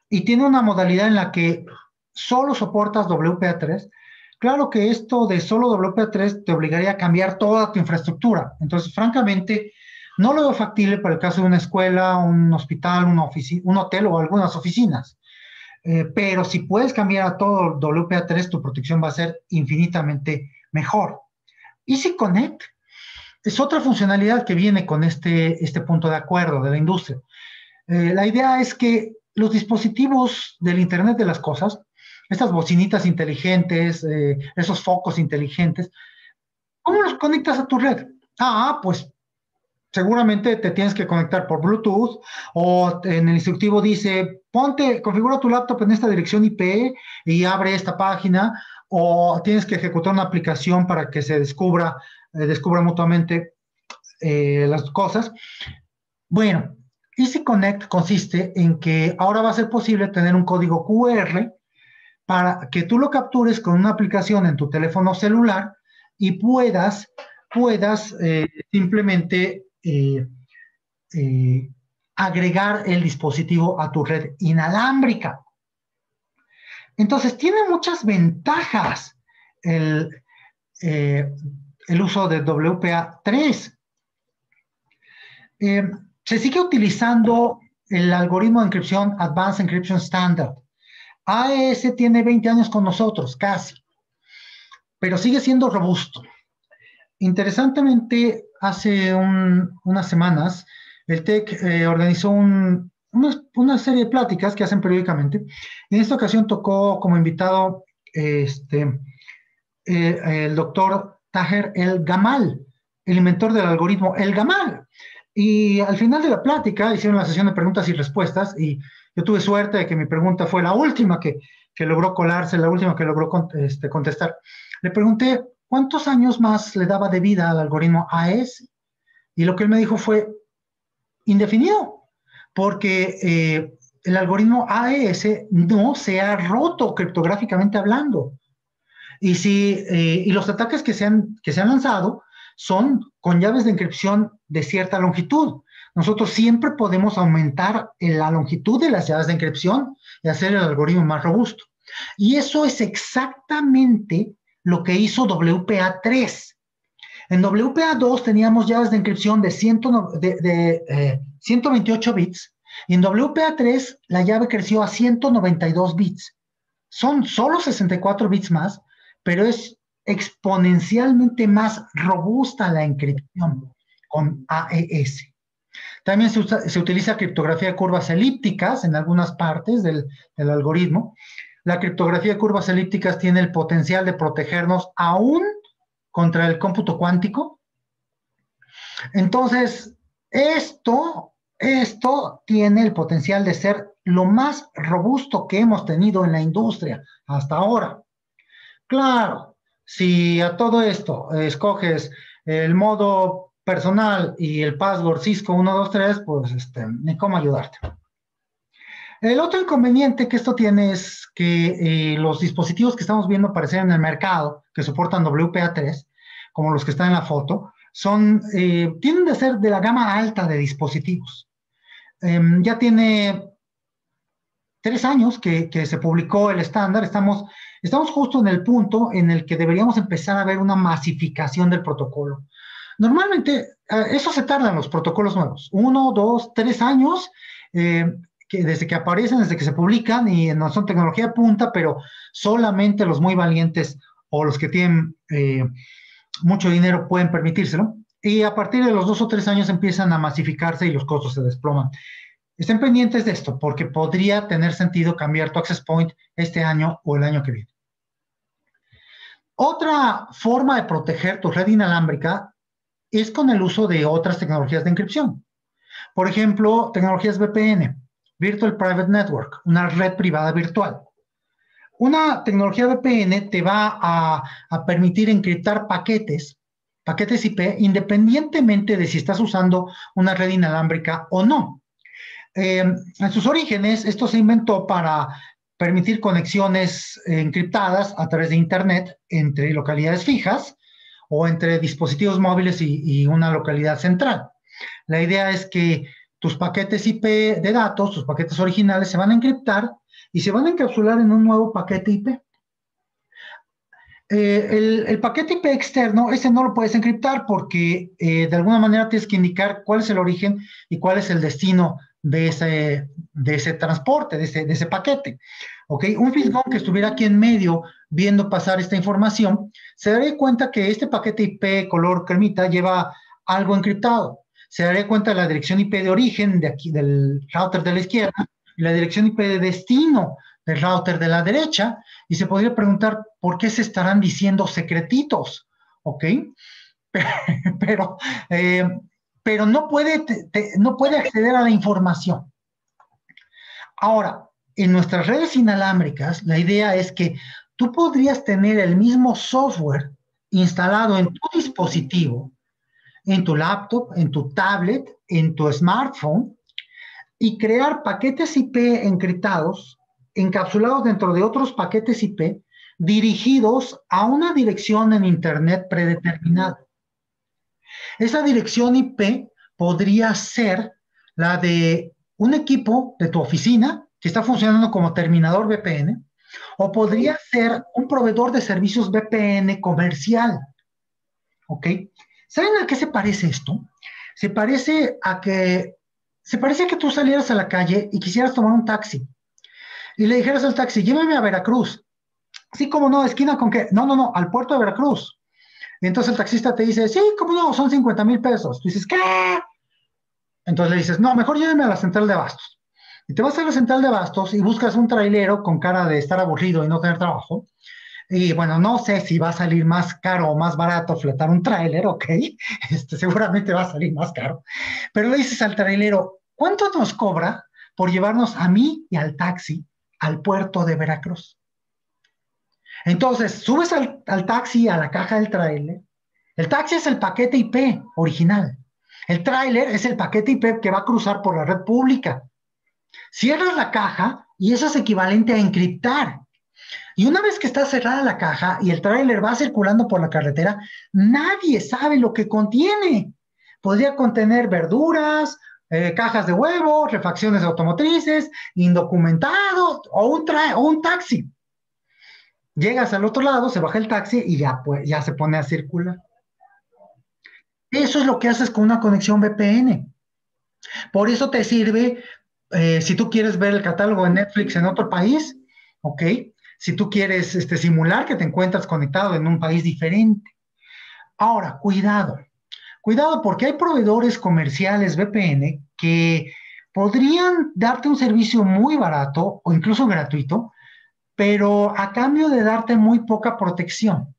Speaker 1: y tiene una modalidad en la que solo soportas WPA3. Claro que esto de solo WPA3 te obligaría a cambiar toda tu infraestructura. Entonces, francamente, no lo veo factible para el caso de una escuela, un hospital, un hotel o algunas oficinas. Pero si puedes cambiar a todo WPA3, tu protección va a ser infinitamente mejor. Easy Connect es otra funcionalidad que viene con este punto de acuerdo de la industria. La idea es que los dispositivos del Internet de las Cosas, estas bocinitas inteligentes, esos focos inteligentes, ¿cómo los conectas a tu red? Pues seguramente te tienes que conectar por Bluetooth o en el instructivo dice, configura tu laptop en esta dirección IP y abre esta página, o tienes que ejecutar una aplicación para que se descubra mutuamente las cosas. Bueno, Easy Connect consiste en que ahora va a ser posible tener un código QR para que tú lo captures con una aplicación en tu teléfono celular y puedas simplemente agregar el dispositivo a tu red inalámbrica. Entonces, tiene muchas ventajas el, eh, el uso de WPA3. Se sigue utilizando el algoritmo de encripción Advanced Encryption Standard. AES tiene 20 años con nosotros, casi, pero sigue siendo robusto. Interesantemente, hace unas semanas, el TEC organizó una serie de pláticas que hacen periódicamente. En esta ocasión tocó como invitado el doctor Taher El Gamal, el inventor del algoritmo El Gamal. Y al final de la plática hicieron la sesión de preguntas y respuestas y yo tuve suerte de que mi pregunta fue la última que logró colarse, la última que logró contestar. Le pregunté cuántos años más le daba de vida al algoritmo AES y lo que él me dijo fue indefinido, porque el algoritmo AES no se ha roto criptográficamente hablando. Y los ataques que se han lanzado son con llaves de encripción de cierta longitud. Nosotros siempre podemos aumentar la longitud de las llaves de encripción y hacer el algoritmo más robusto. Y eso es exactamente lo que hizo WPA3. En WPA2 teníamos llaves de encripción de 128 bits y en WPA3 la llave creció a 192 bits. Son solo 64 bits más, pero es exponencialmente más robusta la encripción con AES. También se utiliza criptografía de curvas elípticas en algunas partes del algoritmo. La criptografía de curvas elípticas tiene el potencial de protegernos aún contra el cómputo cuántico. Entonces, esto tiene el potencial de ser lo más robusto que hemos tenido en la industria hasta ahora. Claro, si a todo esto escoges el modo personal y el password Cisco 123, pues ni cómo ayudarte. El otro inconveniente que esto tiene es que los dispositivos que estamos viendo aparecer en el mercado, que soportan WPA3, como los que están en la foto, tienden a ser de la gama alta de dispositivos. Ya tiene 3 años que se publicó el estándar, estamos justo en el punto en el que deberíamos empezar a ver una masificación del protocolo. Normalmente, eso se tarda en los protocolos nuevos, 1, 2, 3 años, desde que aparecen, desde que se publican, y no son tecnología de punta, pero solamente los muy valientes o los que tienen mucho dinero pueden permitírselo. Y a partir de los 2 o 3 años empiezan a masificarse y los costos se desploman. Estén pendientes de esto, porque podría tener sentido cambiar tu access point este año o el año que viene. Otra forma de proteger tu red inalámbrica es con el uso de otras tecnologías de encripción. Por ejemplo, tecnologías VPN, Virtual Private Network, una red privada virtual. Una tecnología VPN te va a permitir encriptar paquetes IP, independientemente de si estás usando una red inalámbrica o no. En sus orígenes, esto se inventó para permitir conexiones encriptadas a través de Internet entre localidades fijas o entre dispositivos móviles y una localidad central. La idea es que tus paquetes IP de datos, tus paquetes originales, se van a encriptar y se van a encapsular en un nuevo paquete IP. El paquete IP externo, ese no lo puedes encriptar porque de alguna manera tienes que indicar cuál es el origen y cuál es el destino de ese transporte, de ese paquete. ¿Okay? Un fisgón que estuviera aquí en medio viendo pasar esta información, se daría cuenta que este paquete IP color cremita lleva algo encriptado. Se daría cuenta de la dirección IP de origen de aquí, del router de la izquierda y la dirección IP de destino del router de la derecha, y se podría preguntar por qué se estarán diciendo secretitos, ¿ok? Pero no puede acceder a la información. Ahora, en nuestras redes inalámbricas, la idea es que tú podrías tener el mismo software instalado en tu dispositivo, en tu laptop, en tu tablet, en tu smartphone, y crear paquetes IP encriptados, encapsulados dentro de otros paquetes IP, dirigidos a una dirección en Internet predeterminada. Esa dirección IP podría ser la de un equipo de tu oficina que está funcionando como terminador VPN, o podría ser un proveedor de servicios VPN comercial. ¿Ok? ¿Saben a qué se parece esto? Se parece a que tú salieras a la calle y quisieras tomar un taxi y le dijeras al taxi, llévame a Veracruz. Sí, cómo no, esquina con qué. No, al puerto de Veracruz. Y entonces el taxista te dice, sí, cómo no, son 50,000 pesos. Tú dices, ¿qué? Entonces le dices, no, mejor lléveme a la central de Abastos. Y te vas a la central de Abastos y buscas un trailero con cara de estar aburrido y no tener trabajo. Y bueno, no sé si va a salir más caro o más barato fletar un tráiler, ok, seguramente va a salir más caro, pero le dices al trailero, ¿cuánto nos cobra por llevarnos a mí y al taxi al puerto de Veracruz? Entonces, subes al taxi a la caja del tráiler. El taxi es el paquete IP original. El tráiler es el paquete IP que va a cruzar por la red pública. Cierras la caja y eso es equivalente a encriptar. Y una vez que está cerrada la caja y el tráiler va circulando por la carretera, nadie sabe lo que contiene. Podría contener verduras, cajas de huevos, refacciones automotrices, indocumentados o un taxi. Llegas al otro lado, se baja el taxi y ya, pues, ya se pone a circular. Eso es lo que haces con una conexión VPN. Por eso te sirve si tú quieres ver el catálogo de Netflix en otro país, ¿ok? Si tú quieres simular que te encuentras conectado en un país diferente. Ahora, cuidado. Cuidado porque hay proveedores comerciales VPN que podrían darte un servicio muy barato o incluso gratuito, pero a cambio de darte muy poca protección.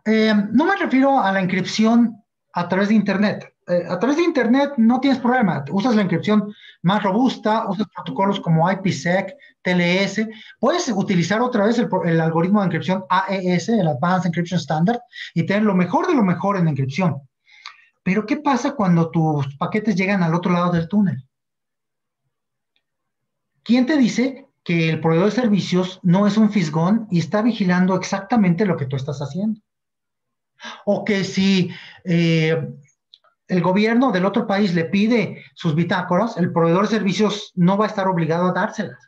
Speaker 1: No me refiero a la encripción a través de Internet. A través de Internet no tienes problema. Usas la encripción más robusta, usas protocolos como IPsec, TLS. Puedes utilizar otra vez el algoritmo de encripción AES, el Advanced Encryption Standard, y tener lo mejor de lo mejor en encripción. Pero ¿qué pasa cuando tus paquetes llegan al otro lado del túnel? ¿Quién te dice que el proveedor de servicios no es un fisgón y está vigilando exactamente lo que tú estás haciendo? O que si el gobierno del otro país le pide sus bitácoras, el proveedor de servicios no va a estar obligado a dárselas.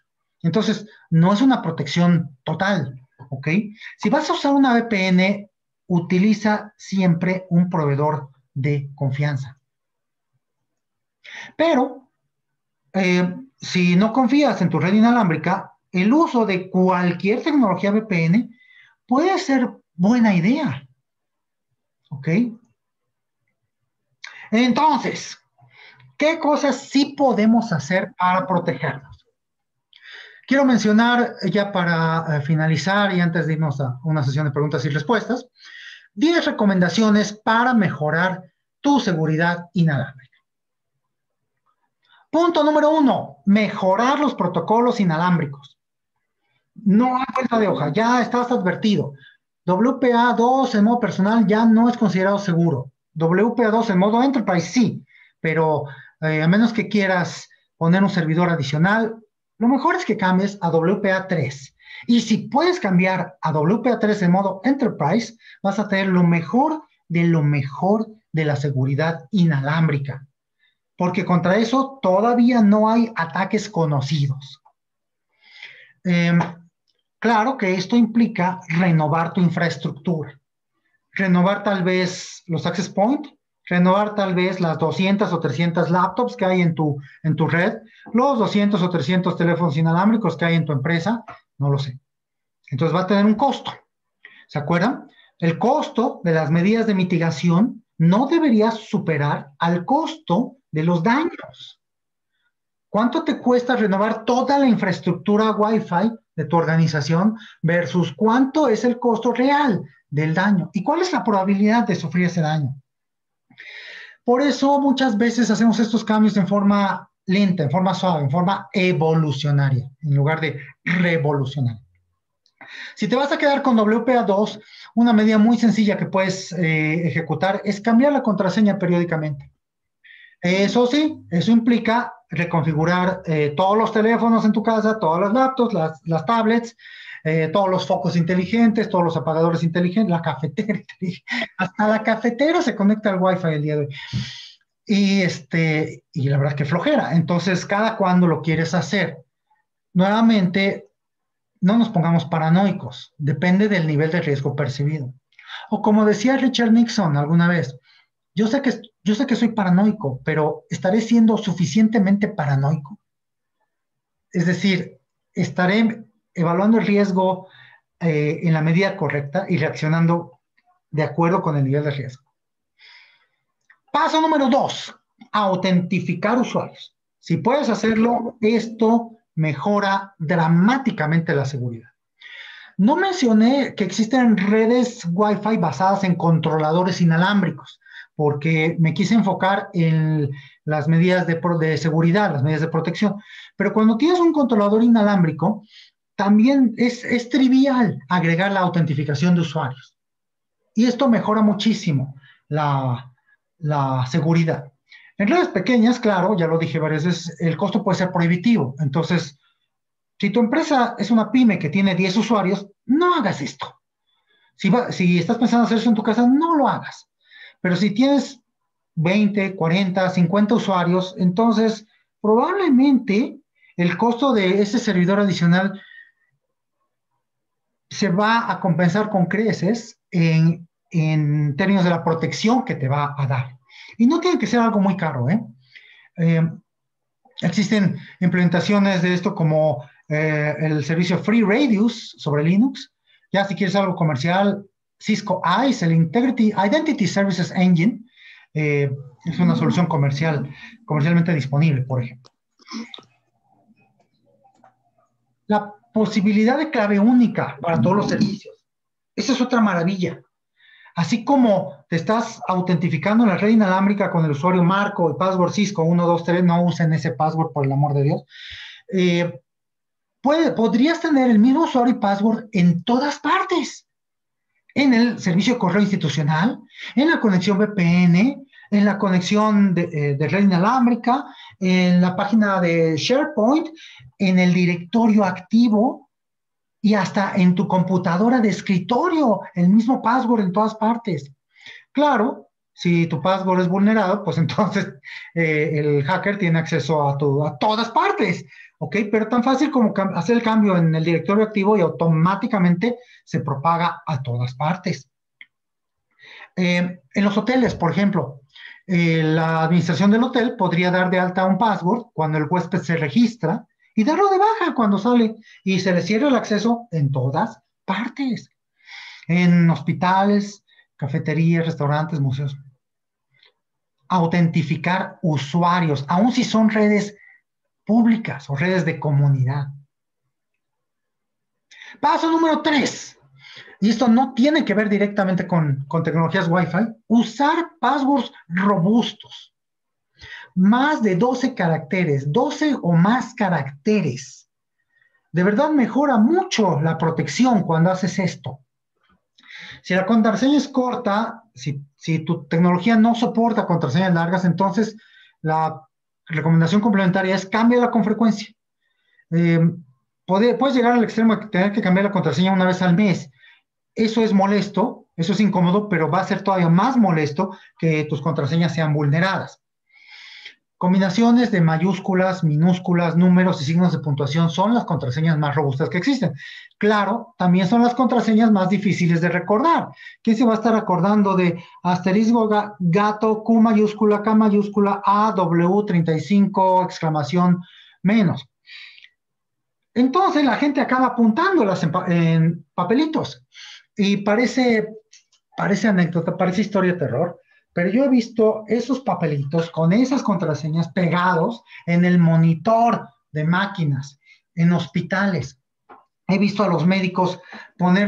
Speaker 1: Entonces, no es una protección total, ¿ok? Si vas a usar una VPN, utiliza siempre un proveedor de confianza. Pero, si no confías en tu red inalámbrica, el uso de cualquier tecnología VPN puede ser buena idea, ¿ok? Entonces, ¿qué cosas sí podemos hacer para protegernos? Quiero mencionar, ya para finalizar y antes de irnos a una sesión de preguntas y respuestas, 10 recomendaciones para mejorar tu seguridad inalámbrica. Punto número 1, mejorar los protocolos inalámbricos. No hay vuelta de hoja, ya estás advertido. WPA2 en modo personal ya no es considerado seguro. WPA2 en modo Enterprise sí, pero a menos que quieras poner un servidor adicional, lo mejor es que cambies a WPA3. Y si puedes cambiar a WPA3 en modo Enterprise, vas a tener lo mejor de la seguridad inalámbrica. Porque contra eso todavía no hay ataques conocidos. Claro que esto implica renovar tu infraestructura, renovar tal vez los access points, renovar tal vez las 200 o 300 laptops que hay en tu red, los 200 o 300 teléfonos inalámbricos que hay en tu empresa, no lo sé. Entonces va a tener un costo. ¿Se acuerdan? El costo de las medidas de mitigación no debería superar al costo de los daños. ¿Cuánto te cuesta renovar toda la infraestructura Wi-Fi de tu organización versus cuánto es el costo real del daño? ¿Y cuál es la probabilidad de sufrir ese daño? Por eso muchas veces hacemos estos cambios en forma lenta, en forma suave, en forma evolucionaria, en lugar de revolucionaria. Si te vas a quedar con WPA2, una medida muy sencilla que puedes ejecutar es cambiar la contraseña periódicamente. Eso sí, eso implica reconfigurar todos los teléfonos en tu casa, todas las laptops, las tablets, todos los focos inteligentes, todos los apagadores inteligentes, la cafetera inteligente. Hasta la cafetera se conecta al Wi-Fi el día de hoy. Y la verdad que flojera. Entonces, cada cuando lo quieres hacer. Nuevamente, no nos pongamos paranoicos. Depende del nivel de riesgo percibido. O como decía Richard Nixon alguna vez, yo sé que soy paranoico, pero ¿estaré siendo suficientemente paranoico? Es decir, ¿estaré evaluando el riesgo en la medida correcta y reaccionando de acuerdo con el nivel de riesgo? Paso número 2, autentificar usuarios. Si puedes hacerlo, esto mejora dramáticamente la seguridad. No mencioné que existen redes Wi-Fi basadas en controladores inalámbricos, porque me quise enfocar en las medidas de seguridad, las medidas de protección. Pero cuando tienes un controlador inalámbrico, también es trivial agregar la autentificación de usuarios. Y esto mejora muchísimo la seguridad. En redes pequeñas, claro, ya lo dije varias veces, el costo puede ser prohibitivo. Entonces, si tu empresa es una pyme que tiene 10 usuarios, no hagas esto. Si estás pensando hacer eso en tu casa, no lo hagas. Pero si tienes 20, 40, 50 usuarios, entonces probablemente el costo de ese servidor adicional se va a compensar con creces en términos de la protección que te va a dar. Y no tiene que ser algo muy caro, ¿eh? Eh, Existen implementaciones de esto como el servicio Free Radius sobre Linux. Ya si quieres algo comercial, Cisco ISE, el Integrity Identity Services Engine, es una solución comercialmente disponible, por ejemplo. La posibilidad de clave única para todos los servicios. Esa es otra maravilla. Así como te estás autentificando en la red inalámbrica con el usuario Marco, el password Cisco 123, no usen ese password por el amor de Dios. Podrías tener el mismo usuario y password en todas partes. En el servicio de correo institucional, en la conexión VPN, en la conexión de red inalámbrica, en la página de SharePoint, en el directorio activo y hasta en tu computadora de escritorio, el mismo password en todas partes. Claro, si tu password es vulnerado, pues entonces el hacker tiene acceso a todas partes, ¿ok? Pero tan fácil como hacer el cambio en el directorio activo y automáticamente se propaga a todas partes. En los hoteles, por ejemplo, la administración del hotel podría dar de alta un password cuando el huésped se registra y darlo de baja cuando sale y se le cierra el acceso en todas partes, en hospitales, cafeterías, restaurantes, museos. Autentificar usuarios, aun si son redes públicas o redes de comunidad. Paso número 3, y esto no tiene que ver directamente con tecnologías Wi-Fi, usar passwords robustos. Más de 12 caracteres, 12 o más caracteres. De verdad mejora mucho la protección cuando haces esto. Si la contraseña es corta, si tu tecnología no soporta contraseñas largas, entonces la recomendación complementaria es cámbiala con frecuencia. Puedes llegar al extremo de tener que cambiar la contraseña una vez al mes. Eso es molesto, eso es incómodo, pero va a ser todavía más molesto que tus contraseñas sean vulneradas. Combinaciones de mayúsculas, minúsculas, números y signos de puntuación son las contraseñas más robustas que existen. Claro, también son las contraseñas más difíciles de recordar. ¿Quién se va a estar acordando de asterisco gato, Q mayúscula, K mayúscula, A, W, 35, exclamación, menos? Entonces la gente acaba apuntándolas en papelitos. Y parece anécdota, parece historia de terror, pero yo he visto esos papelitos con esas contraseñas pegados en el monitor de máquinas, en hospitales. He visto a los médicos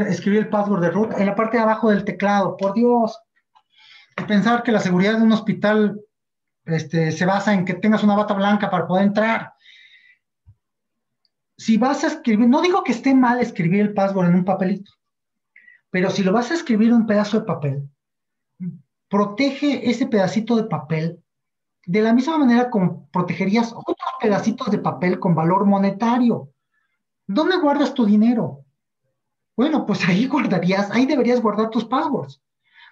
Speaker 1: escribir el password de root en la parte de abajo del teclado. Por Dios, y pensar que la seguridad de un hospital se basa en que tengas una bata blanca para poder entrar. Si vas a escribir, no digo que esté mal escribir el password en un papelito, pero si lo vas a escribir en un pedazo de papel, protege ese pedacito de papel de la misma manera como protegerías otros pedacitos de papel con valor monetario. ¿Dónde guardas tu dinero? Bueno, pues ahí deberías guardar tus passwords.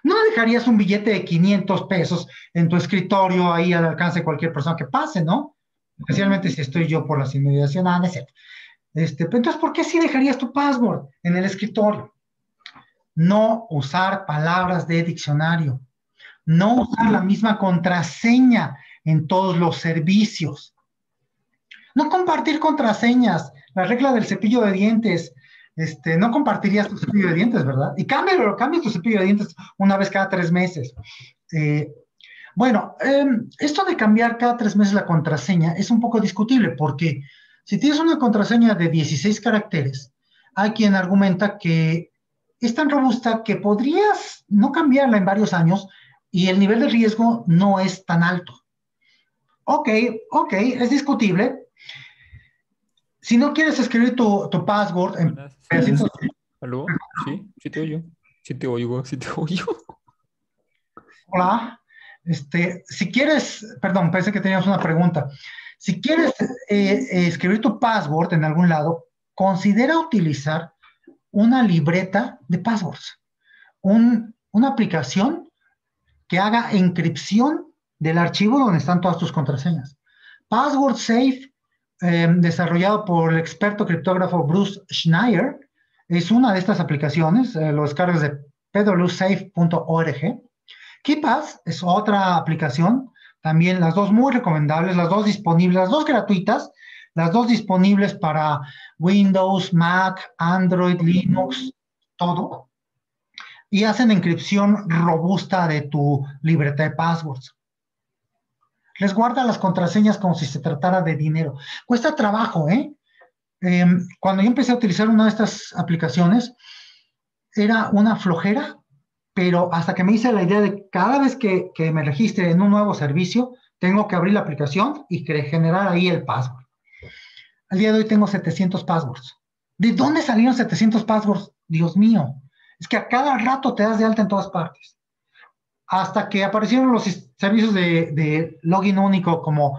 Speaker 1: No dejarías un billete de 500 pesos en tu escritorio ahí al alcance de cualquier persona que pase, ¿no? Especialmente si estoy yo por las inmediaciones, etc. Pero entonces, ¿por qué sí dejarías tu password en el escritorio? No usar palabras de diccionario. No usar la misma contraseña en todos los servicios. No compartir contraseñas. La regla del cepillo de dientes. No compartirías tu cepillo de dientes, ¿verdad? Y cambia tu cepillo de dientes una vez cada 3 meses. Bueno, esto de cambiar cada 3 meses la contraseña es un poco discutible porque si tienes una contraseña de 16 caracteres, Hay quien argumenta que es tan robusta que podrías no cambiarla en varios años y el nivel de riesgo no es tan alto. Ok, ok, es discutible. Si no quieres escribir tu password en
Speaker 2: Buenas, sí,
Speaker 1: pedacitos,
Speaker 2: sí. ¿Aló? Sí, sí te oigo. Sí te oigo, sí te oigo.
Speaker 1: hola, si quieres, perdón, pensé que tenías una pregunta. Si quieres escribir tu password en algún lado, considera utilizar una libreta de passwords, una aplicación que haga encripción del archivo donde están todas tus contraseñas. Password Safe, desarrollado por el experto criptógrafo Bruce Schneier, es una de estas aplicaciones, lo descargas de pwsafe.org. KeePass es otra aplicación, también las dos muy recomendables, las dos disponibles, las dos gratuitas, las dos disponibles para Windows, Mac, Android, Linux, todo, y hacen encripción robusta de tu libreta de passwords. Les guarda las contraseñas como si se tratara de dinero. Cuesta trabajo, ¿eh? Cuando yo empecé a utilizar una de estas aplicaciones, era una flojera, pero hasta que me hice la idea de cada vez que me registre en un nuevo servicio, tengo que abrir la aplicación y generar ahí el password. Al día de hoy tengo 700 passwords. ¿De dónde salieron 700 passwords? Dios mío, es que a cada rato te das de alta en todas partes. Hasta que aparecieron los servicios de login único como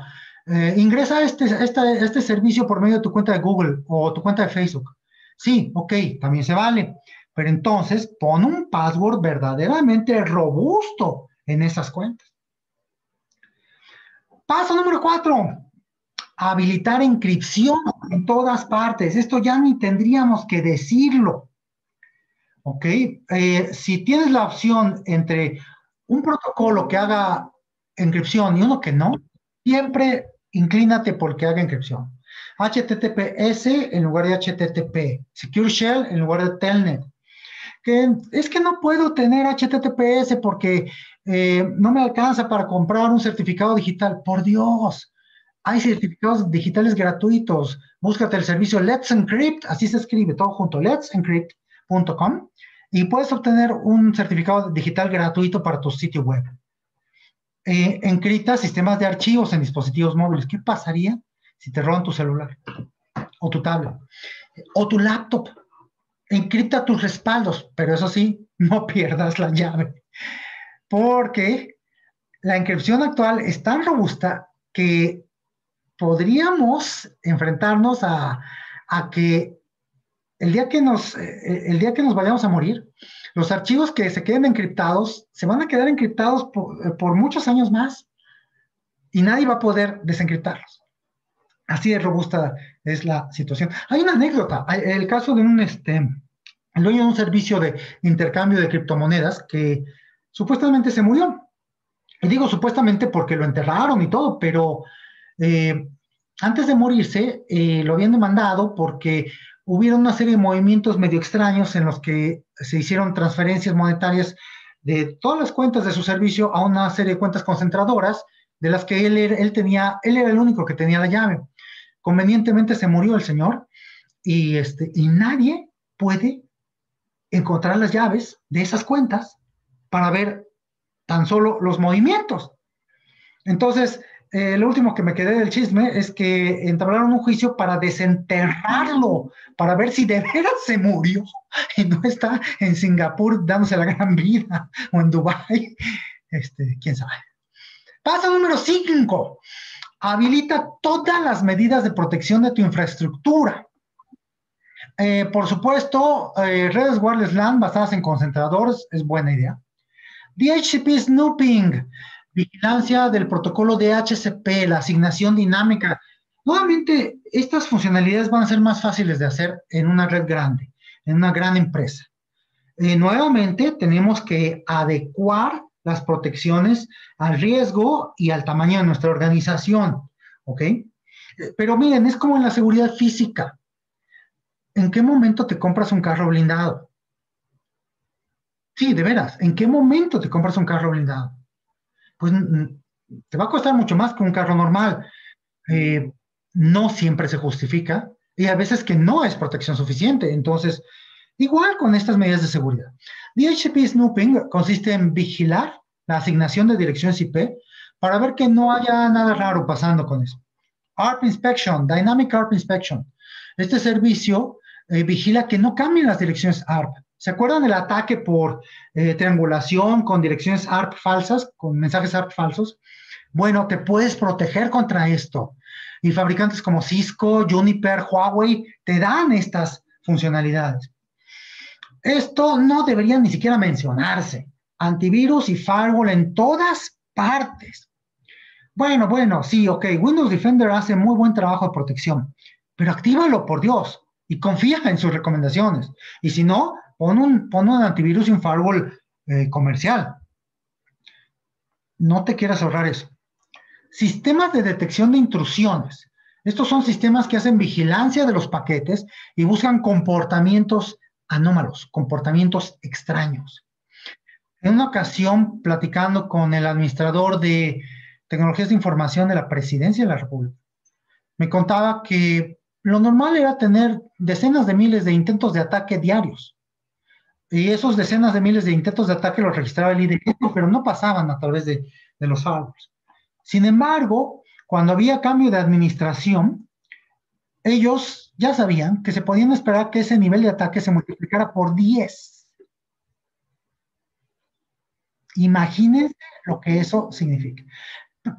Speaker 1: ingresa este servicio por medio de tu cuenta de Google o tu cuenta de Facebook. Sí, ok, también se vale. Pero entonces pon un password verdaderamente robusto en esas cuentas. Paso número 4, habilitar encripción en todas partes. Esto ya ni tendríamos que decirlo. ¿Ok? Si tienes la opción entre un protocolo que haga encripción y uno que no, siempre inclínate por que haga encripción. HTTPS en lugar de HTTP, Secure Shell en lugar de Telnet. Que es que no puedo tener HTTPS porque no me alcanza para comprar un certificado digital. Por Dios, hay certificados digitales gratuitos. Búscate el servicio Let's Encrypt, así se escribe todo junto, let'sencrypt.com, y puedes obtener un certificado digital gratuito para tu sitio web. Encripta sistemas de archivos en dispositivos móviles. ¿Qué pasaría si te roban tu celular o tu tablet o tu laptop? Encripta tus respaldos, pero eso sí, no pierdas la llave, porque la encripción actual es tan robusta que podríamos enfrentarnos a que el día que nos vayamos a morir, los archivos que se queden encriptados se van a quedar encriptados por muchos años más y nadie va a poder desencriptarlos. Así de robusta es la situación. Hay una anécdota, el caso de el dueño de un servicio de intercambio de criptomonedas que supuestamente se murió. Y digo supuestamente porque lo enterraron y todo, pero eh, antes de morirse lo habían demandado porque hubieron una serie de movimientos medio extraños en los que se hicieron transferencias monetarias de todas las cuentas de su servicio a una serie de cuentas concentradoras de las que él era el único que tenía la llave. Convenientemente se murió el señor y nadie puede encontrar las llaves de esas cuentas para ver tan solo los movimientos. Entonces, lo último que me quedé del chisme es que entablaron un juicio para desenterrarlo, para ver si de veras se murió y no está en Singapur dándose la gran vida o en Dubái, quién sabe. Paso número 5. Habilita todas las medidas de protección de tu infraestructura. Por supuesto, redes wireless LAN basadas en concentradores es buena idea. DHCP Snooping, vigilancia del protocolo DHCP, la asignación dinámica. Nuevamente, estas funcionalidades van a ser más fáciles de hacer en una red grande, en una gran empresa. Nuevamente, tenemos que adecuar las protecciones al riesgo y al tamaño de nuestra organización, ¿ok? Pero miren, es como en la seguridad física. ¿En qué momento te compras un carro blindado? Sí, de veras, ¿en qué momento te compras un carro blindado? Pues te va a costar mucho más que un carro normal. Eh, no siempre se justifica. y a veces que no es protección suficiente. Entonces, igual con estas medidas de seguridad. DHCP snooping consiste en vigilar la asignación de direcciones IP para ver que no haya nada raro pasando con eso. ARP Inspection, Dynamic ARP Inspection. Este servicio vigila que no cambien las direcciones ARP. ¿Se acuerdan del ataque por triangulación con direcciones ARP falsas, con mensajes ARP falsos? Bueno, te puedes proteger contra esto. Y fabricantes como Cisco, Juniper, Huawei te dan estas funcionalidades. Esto no debería ni siquiera mencionarse. Antivirus y firewall en todas partes. Bueno, sí, ok, Windows Defender hace muy buen trabajo de protección, pero actívalo, por Dios, y confía en sus recomendaciones. Y si no, pon un antivirus y un firewall comercial. No te quieras ahorrar eso. Sistemas de detección de intrusiones. Estos son sistemas que hacen vigilancia de los paquetes y buscan comportamientos anómalos, comportamientos extraños. En una ocasión, platicando con el administrador de tecnologías de información de la Presidencia de la República, me contaba que lo normal era tener decenas de miles de intentos de ataque diarios. Y esos decenas de miles de intentos de ataque los registraba el IDE, pero no pasaban a través de los firewalls. Sin embargo, cuando había cambio de administración, ellos ya sabían que se podían esperar que ese nivel de ataque se multiplicara por 10. Imagínense lo que eso significa.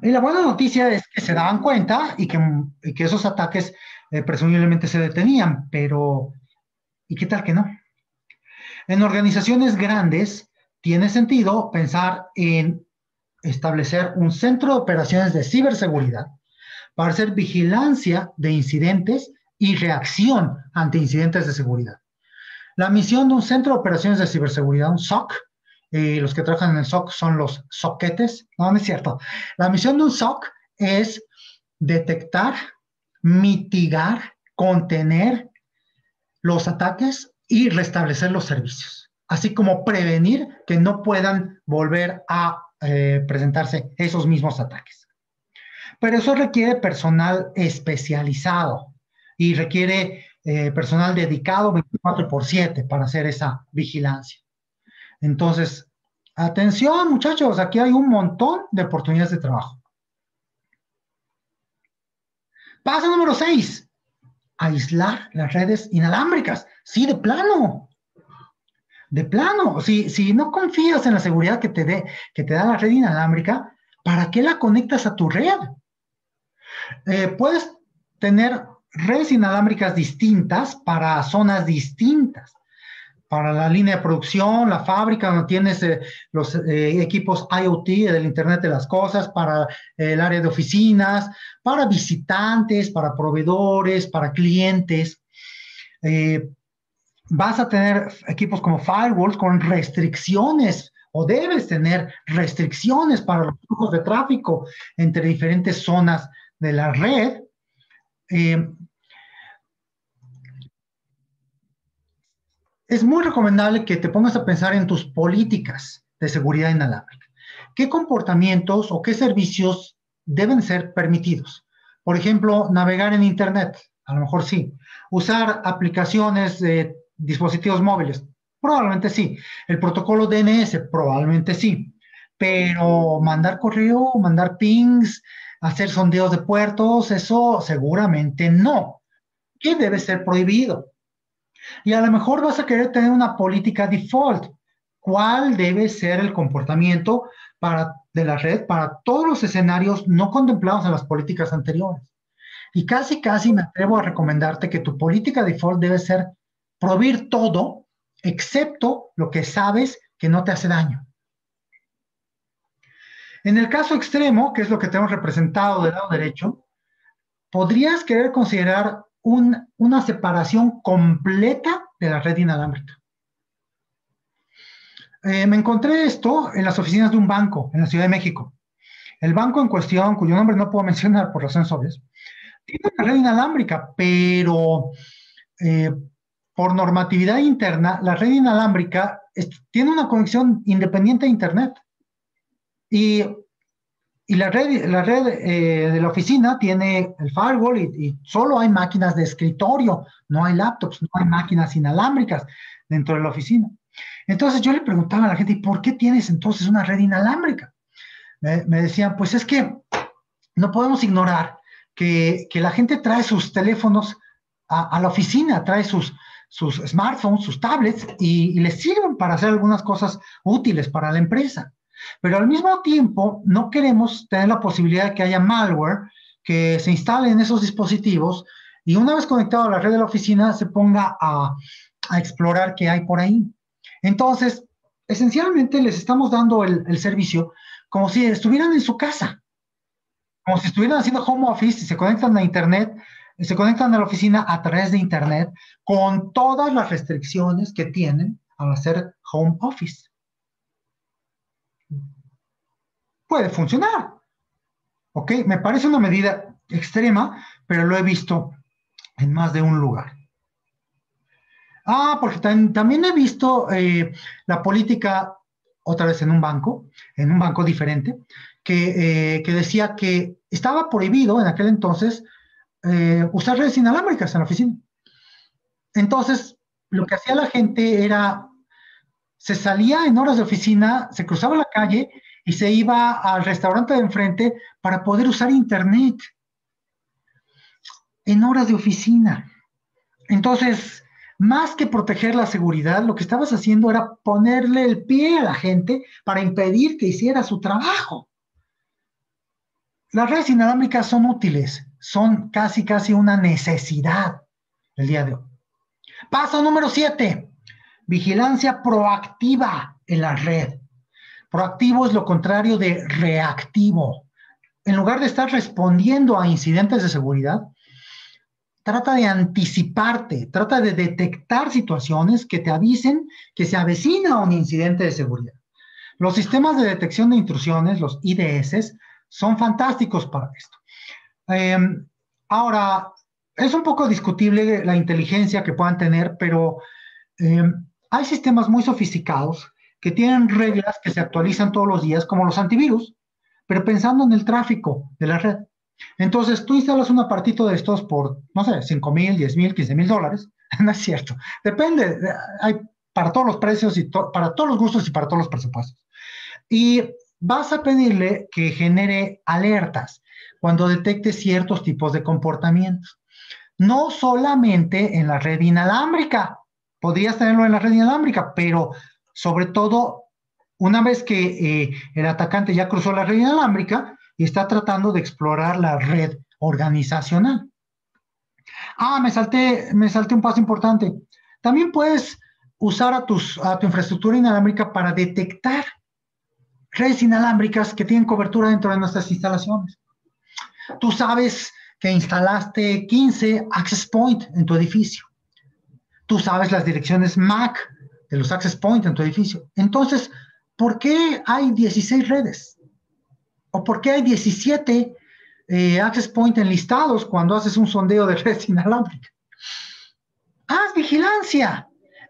Speaker 1: Y la buena noticia es que se daban cuenta y que esos ataques presumiblemente se detenían, pero ¿y qué tal que no? En organizaciones grandes tiene sentido pensar en establecer un centro de operaciones de ciberseguridad para hacer vigilancia de incidentes y reacción ante incidentes de seguridad. La misión de un centro de operaciones de ciberseguridad, un SOC, los que trabajan en el SOC son los soquetes, no es cierto. La misión de un SOC es detectar, mitigar, contener los ataques y restablecer los servicios, así como prevenir que no puedan volver a presentarse esos mismos ataques. Pero eso requiere personal especializado y requiere personal dedicado 24/7 para hacer esa vigilancia. Entonces, atención muchachos, aquí hay un montón de oportunidades de trabajo. Paso número 6, aislar las redes inalámbricas. Sí, de plano. De plano, si no confías en la seguridad que te da la red inalámbrica, ¿para qué la conectas a tu red? Puedes tener redes inalámbricas distintas para zonas distintas. Para la línea de producción, la fábrica, donde tienes los equipos IoT del Internet de las Cosas, para el área de oficinas, para visitantes, para proveedores, para clientes. Vas a tener equipos como firewalls con restricciones, o debes tener restricciones para los flujos de tráfico entre diferentes zonas de la red. Es muy recomendable que te pongas a pensar en tus políticas de seguridad inalámbrica. ¿Qué comportamientos o qué servicios deben ser permitidos? Por ejemplo, navegar en Internet, a lo mejor sí. Usar aplicaciones de dispositivos móviles, probablemente sí. El protocolo DNS, probablemente sí. Pero mandar correo, mandar pings, hacer sondeos de puertos, eso seguramente no. ¿Qué debe ser prohibido? Y a lo mejor vas a querer tener una política default. ¿Cuál debe ser el comportamiento de la red para todos los escenarios no contemplados en las políticas anteriores? Y casi me atrevo a recomendarte que tu política default debe ser prohibir todo, excepto lo que sabes que no te hace daño. En el caso extremo, que es lo que tenemos representado del lado derecho, podrías querer considerar una separación completa de la red inalámbrica. Me encontré esto en las oficinas de un banco en la Ciudad de México. El banco en cuestión, cuyo nombre no puedo mencionar por razones obvias, tiene una red inalámbrica, pero por normatividad interna, la red inalámbrica tiene una conexión independiente a Internet. Y Y la red de la oficina tiene el firewall y solo hay máquinas de escritorio, no hay laptops, no hay máquinas inalámbricas dentro de la oficina. Entonces yo le preguntaba a la gente, ¿y por qué tienes entonces una red inalámbrica? Me decían, pues es que no podemos ignorar que la gente trae sus teléfonos a la oficina, trae sus smartphones, sus tablets y les sirven para hacer algunas cosas útiles para la empresa. Pero al mismo tiempo no queremos tener la posibilidad de que haya malware que se instale en esos dispositivos y una vez conectado a la red de la oficina se ponga a explorar qué hay por ahí. Entonces, esencialmente les estamos dando el servicio como si estuvieran en su casa, como si estuvieran haciendo home office y se conectan a Internet, se conectan a la oficina a través de Internet con todas las restricciones que tienen al hacer home office. Puede funcionar, ¿ok? Me parece una medida extrema, pero lo he visto en más de un lugar. Porque también he visto la política, otra vez en un banco diferente, que decía que estaba prohibido en aquel entonces usar redes inalámbricas en la oficina. Entonces, lo que hacía la gente era, se salía en horas de oficina, se cruzaba la calle y se iba al restaurante de enfrente para poder usar internet en horas de oficina. Entonces, más que proteger la seguridad, lo que estabas haciendo era ponerle el pie a la gente para impedir que hiciera su trabajo. Las redes inalámbricas son útiles, son casi una necesidad el día de hoy. Paso número 7, vigilancia proactiva en la red. Proactivo es lo contrario de reactivo. En lugar de estar respondiendo a incidentes de seguridad, trata de anticiparte, trata de detectar situaciones que te avisen que se avecina un incidente de seguridad. Los sistemas de detección de intrusiones, los IDS, son fantásticos para esto. Ahora, es un poco discutible la inteligencia que puedan tener, pero hay sistemas muy sofisticados que tienen reglas que se actualizan todos los días, como los antivirus, pero pensando en el tráfico de la red. Entonces, tú instalas un apartito de estos por, no sé, 5,000, 10,000, 15,000 dólares. No es cierto. Depende. Hay para todos los precios y para todos los gustos y para todos los presupuestos. Y vas a pedirle que genere alertas cuando detecte ciertos tipos de comportamientos. No solamente en la red inalámbrica. Podrías tenerlo en la red inalámbrica, pero sobre todo una vez que el atacante ya cruzó la red inalámbrica y está tratando de explorar la red organizacional. Me salté un paso importante. También puedes usar a tu infraestructura inalámbrica para detectar redes inalámbricas que tienen cobertura dentro de nuestras instalaciones. Tú sabes que instalaste 15 access point en tu edificio. Tú sabes las direcciones MAC de los access point en tu edificio. Entonces, ¿por qué hay 16 redes? ¿O por qué hay 17 access point enlistados cuando haces un sondeo de redes inalámbricas? ¡Haz vigilancia!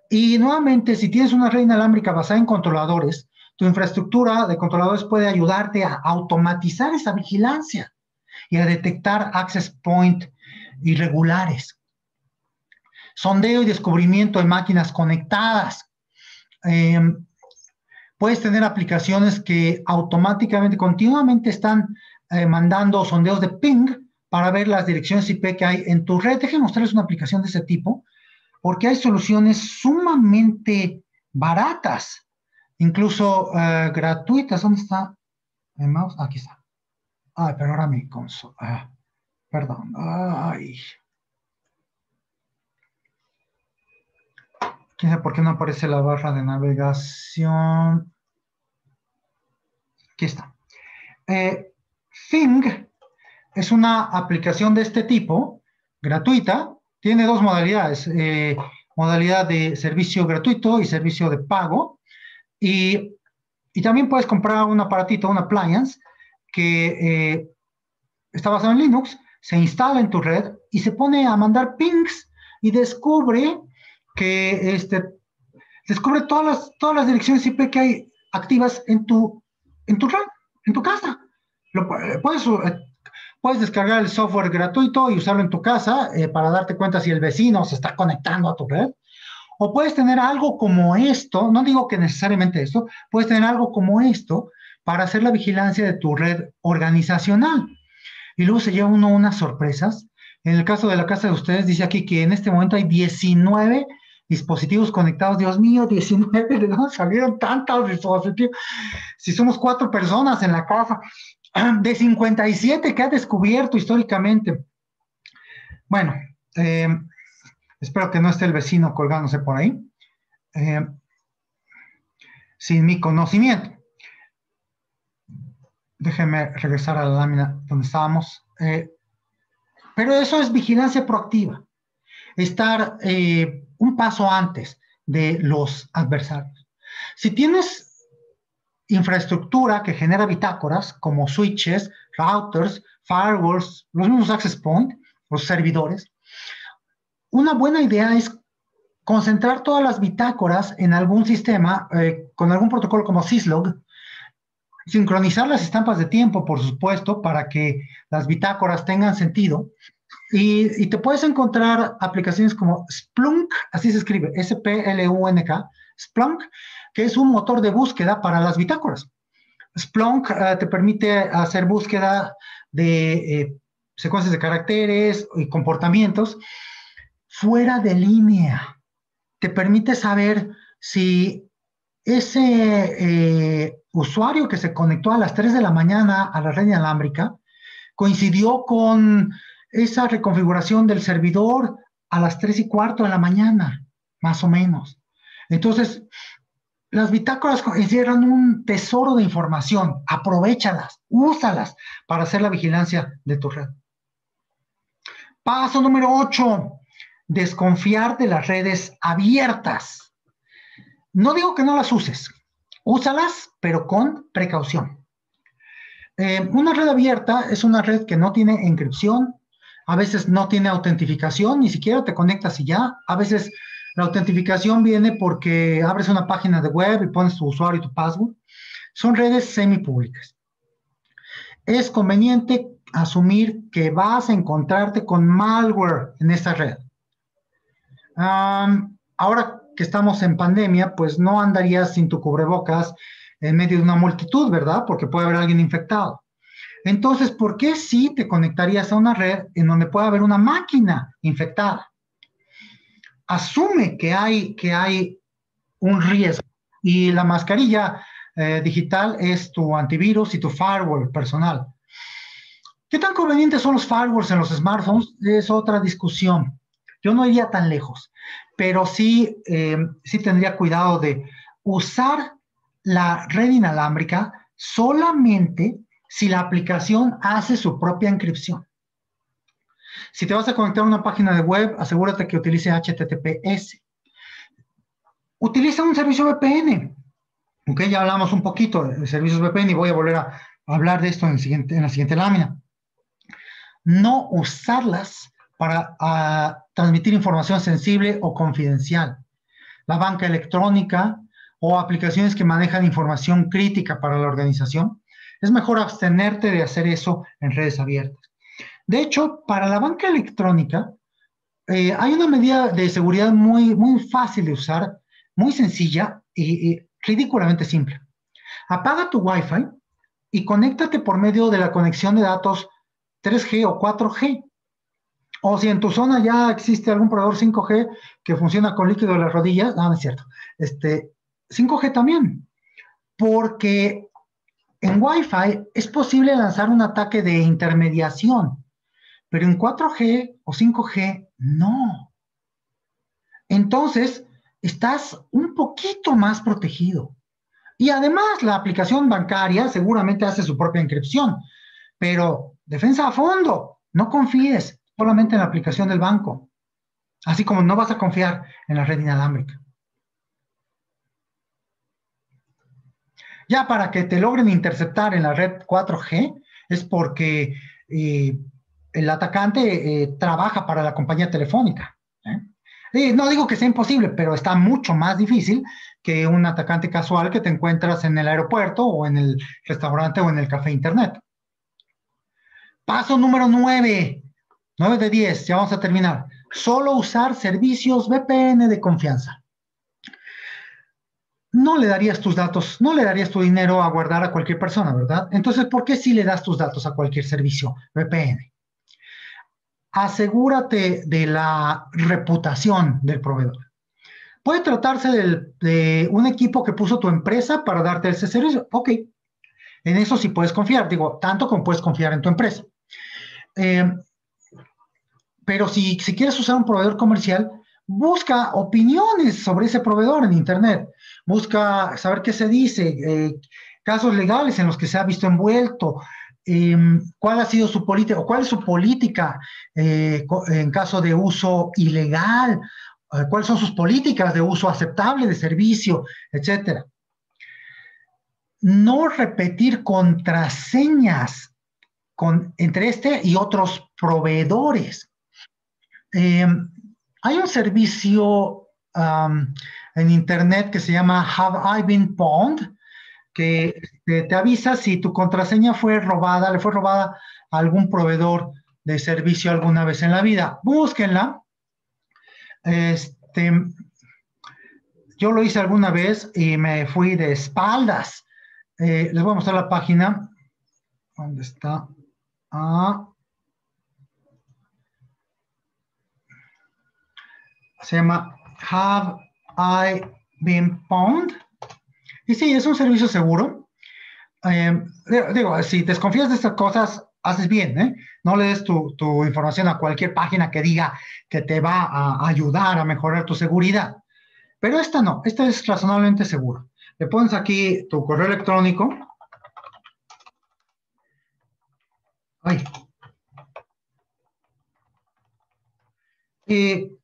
Speaker 1: Y nuevamente, si tienes una red inalámbrica basada en controladores, tu infraestructura de controladores puede ayudarte a automatizar esa vigilancia y a detectar access point irregulares. Sondeo y descubrimiento de máquinas conectadas. Puedes tener aplicaciones que automáticamente, continuamente están mandando sondeos de ping para ver las direcciones IP que hay en tu red. Déjenme mostrarles una aplicación de ese tipo, porque hay soluciones sumamente baratas, incluso gratuitas. ¿Dónde está el mouse? Aquí está. Ay, pero ahora mi consola. Perdón. Ay. ¿Quién sabe por qué no aparece la barra de navegación? Aquí está. Thing es una aplicación de este tipo, gratuita. Tiene dos modalidades. Modalidad de servicio gratuito y servicio de pago. Y también puedes comprar un aparatito, un appliance, que está basado en Linux, se instala en tu red y se pone a mandar pings y descubre que descubre todas las direcciones IP que hay activas en tu red, en tu casa. Puedes descargar el software gratuito y usarlo en tu casa para darte cuenta si el vecino se está conectando a tu red. O puedes tener algo como esto, no digo que necesariamente esto, puedes tener algo como esto para hacer la vigilancia de tu red organizacional. Y luego se lleva uno unas sorpresas. En el caso de la casa de ustedes, dice aquí que en este momento hay 19 dispositivos conectados. Dios mío, 19, ¿de dónde salieron tantos dispositivos? Si somos 4 personas en la casa, de 57 que ha descubierto históricamente. Bueno, espero que no esté el vecino colgándose por ahí, sin mi conocimiento. Déjenme regresar a la lámina donde estábamos. Pero eso es vigilancia proactiva. Estar un paso antes de los adversarios. Si tienes infraestructura que genera bitácoras, como switches, routers, firewalls, los mismos access point, los servidores, una buena idea es concentrar todas las bitácoras en algún sistema con algún protocolo como syslog, sincronizar las estampas de tiempo, por supuesto, para que las bitácoras tengan sentido. Y te puedes encontrar aplicaciones como Splunk, así se escribe, S-P-L-U-N-K, Splunk, que es un motor de búsqueda para las bitácoras. Splunk te permite hacer búsqueda de secuencias de caracteres y comportamientos fuera de línea. Te permite saber si ese usuario que se conectó a las 3 de la mañana a la red inalámbrica coincidió con esa reconfiguración del servidor a las 3:15 de la mañana, más o menos. Entonces, las bitácoras encierran un tesoro de información. Aprovéchalas, úsalas para hacer la vigilancia de tu red. Paso número 8, desconfiar de las redes abiertas. No digo que no las uses, úsalas, pero con precaución. Una red abierta es una red que no tiene encripción, a veces no tiene autentificación, ni siquiera te conectas y ya. A veces la autentificación viene porque abres una página de web y pones tu usuario y tu password. Son redes semipúblicas. Es conveniente asumir que vas a encontrarte con malware en esta red. Ahora que estamos en pandemia, pues no andarías sin tu cubrebocas en medio de una multitud, ¿verdad? Porque puede haber alguien infectado. Entonces, ¿por qué sí te conectarías a una red en donde puede haber una máquina infectada? Asume que hay un riesgo y la mascarilla digital es tu antivirus y tu firewall personal. ¿Qué tan convenientes son los firewalls en los smartphones? Es otra discusión. Yo no iría tan lejos, pero sí tendría cuidado de usar la red inalámbrica solamente si la aplicación hace su propia encripción. Si te vas a conectar a una página de web, asegúrate que utilice HTTPS. Utiliza un servicio VPN. Okay, ya hablamos un poquito de servicios VPN y voy a volver a hablar de esto en la siguiente lámina. No usarlas para transmitir información sensible o confidencial. La banca electrónica o aplicaciones que manejan información crítica para la organización, es mejor abstenerte de hacer eso en redes abiertas. De hecho, para la banca electrónica, hay una medida de seguridad muy, muy fácil de usar, muy sencilla y ridículamente simple. Apaga tu Wi-Fi y conéctate por medio de la conexión de datos 3G o 4G. O si en tu zona ya existe algún proveedor 5G que funciona con líquido de las rodillas, no es cierto, 5G también, porque en Wi-Fi es posible lanzar un ataque de intermediación, pero en 4G o 5G no. Entonces, estás un poquito más protegido. Y además, la aplicación bancaria seguramente hace su propia encripción, pero defensa a fondo, no confíes solamente en la aplicación del banco, así como no vas a confiar en la red inalámbrica. Ya para que te logren interceptar en la red 4G es porque el atacante trabaja para la compañía telefónica. No digo que sea imposible, pero está mucho más difícil que un atacante casual que te encuentras en el aeropuerto o en el restaurante o en el café internet. Paso número 9. 9 de 10, ya vamos a terminar. Solo usar servicios VPN de confianza. No le darías tus datos, no le darías tu dinero a guardar a cualquier persona, ¿verdad? Entonces, ¿por qué sí le das tus datos a cualquier servicio VPN? Asegúrate de la reputación del proveedor. Puede tratarse de un equipo que puso tu empresa para darte ese servicio. Ok, en eso sí puedes confiar, digo, tanto como puedes confiar en tu empresa. Pero si quieres usar un proveedor comercial, busca opiniones sobre ese proveedor en Internet. Busca saber qué se dice, casos legales en los que se ha visto envuelto, cuál ha sido su política, o cuál es su política en caso de uso ilegal, cuáles son sus políticas de uso aceptable de servicio, etcétera. No repetir contraseñas entre este y otros proveedores. Hay un servicio en Internet que se llama Have I Been Pwned, que te avisa si tu contraseña le fue robada a algún proveedor de servicio alguna vez en la vida. Búsquenla. Yo lo hice alguna vez y me fui de espaldas. Les voy a mostrar la página. ¿Dónde está? Se llama Have I Been Pwned? Y sí, es un servicio seguro. Digo, si desconfías de estas cosas, haces bien, ¿eh? No le des tu información a cualquier página que diga que te va a ayudar a mejorar tu seguridad. Pero esta no, esta es razonablemente seguro. Le pones aquí tu correo electrónico. Ay.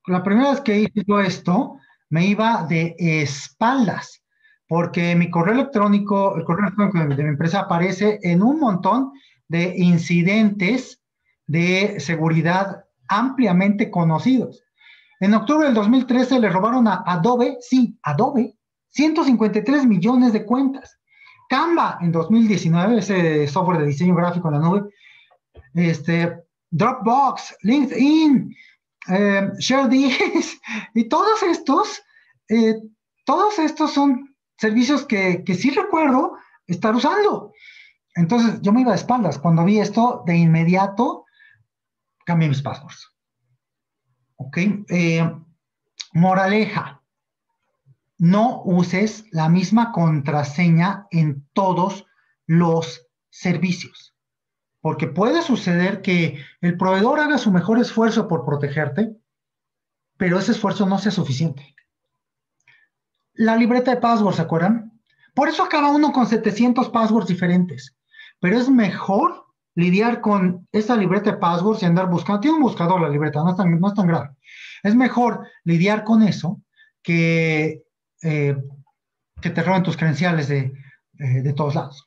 Speaker 1: La primera vez que hice yo esto, me iba de espaldas, porque mi correo electrónico, el correo electrónico de mi empresa aparece en un montón de incidentes de seguridad ampliamente conocidos. En octubre del 2013 le robaron a Adobe, sí, Adobe, 153 millones de cuentas. Canva en 2019, ese software de diseño gráfico en la nube, Dropbox, LinkedIn, ShareDX, y todos estos son servicios que sí recuerdo estar usando. Entonces yo me iba de espaldas. Cuando vi esto, de inmediato cambié mis passwords. Ok. Moraleja. No uses la misma contraseña en todos los servicios, porque puede suceder que el proveedor haga su mejor esfuerzo por protegerte, pero ese esfuerzo no sea suficiente. La libreta de passwords, ¿se acuerdan? Por eso acaba uno con 700 passwords diferentes, pero es mejor lidiar con esa libreta de passwords y andar buscando. Tiene un buscador la libreta, no es tan grave. Es mejor lidiar con eso que te roben tus credenciales de todos lados.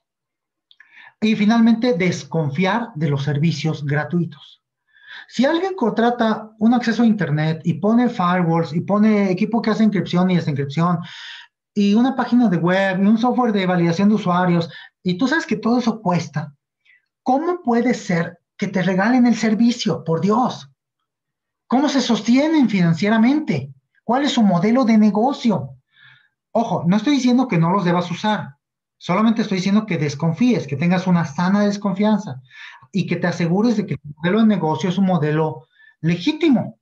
Speaker 1: Y finalmente, desconfiar de los servicios gratuitos. Si alguien contrata un acceso a Internet y pone firewalls y pone equipo que hace encripción y desencripción y una página de web y un software de validación de usuarios, y tú sabes que todo eso cuesta, ¿cómo puede ser que te regalen el servicio? Por Dios. ¿Cómo se sostienen financieramente? ¿Cuál es su modelo de negocio? Ojo, no estoy diciendo que no los debas usar. Solamente estoy diciendo que desconfíes, que tengas una sana desconfianza y que te asegures de que tu modelo de negocio es un modelo legítimo.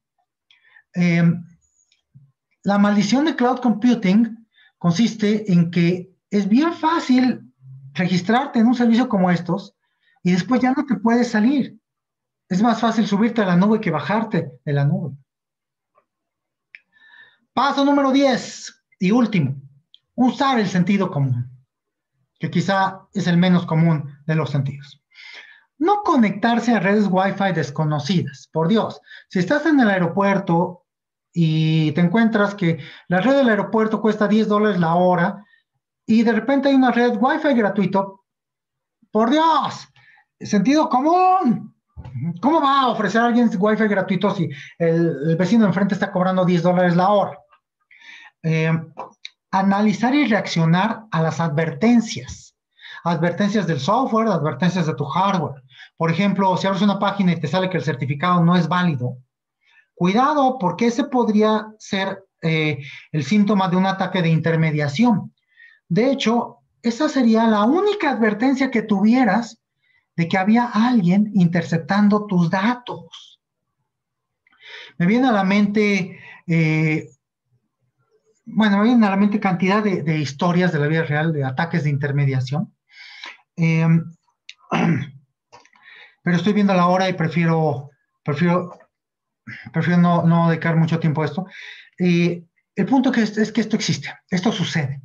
Speaker 1: La maldición de cloud computing consiste en que es bien fácil registrarte en un servicio como estos y después ya no te puedes salir. Es más fácil subirte a la nube que bajarte de la nube. Paso número 10 y último, usar el sentido común, que quizá es el menos común de los sentidos. No conectarse a redes Wi-Fi desconocidas. Por Dios, si estás en el aeropuerto y te encuentras que la red del aeropuerto cuesta $10 la hora y de repente hay una red Wi-Fi gratuito, por Dios, sentido común. ¿Cómo va a ofrecer a alguien Wi-Fi gratuito si el vecino de enfrente está cobrando $10 la hora? Analizar y reaccionar a las advertencias del software, advertencias de tu hardware. Por ejemplo, si abres una página y te sale que el certificado no es válido, cuidado, porque ese podría ser el síntoma de un ataque de intermediación. De hecho, esa sería la única advertencia que tuvieras de que había alguien interceptando tus datos. Me viene a la mente, me viene a la mente cantidad de historias de la vida real, de ataques de intermediación. Pero estoy viendo la hora y prefiero no dedicar mucho tiempo a esto. El punto es que esto existe, esto sucede.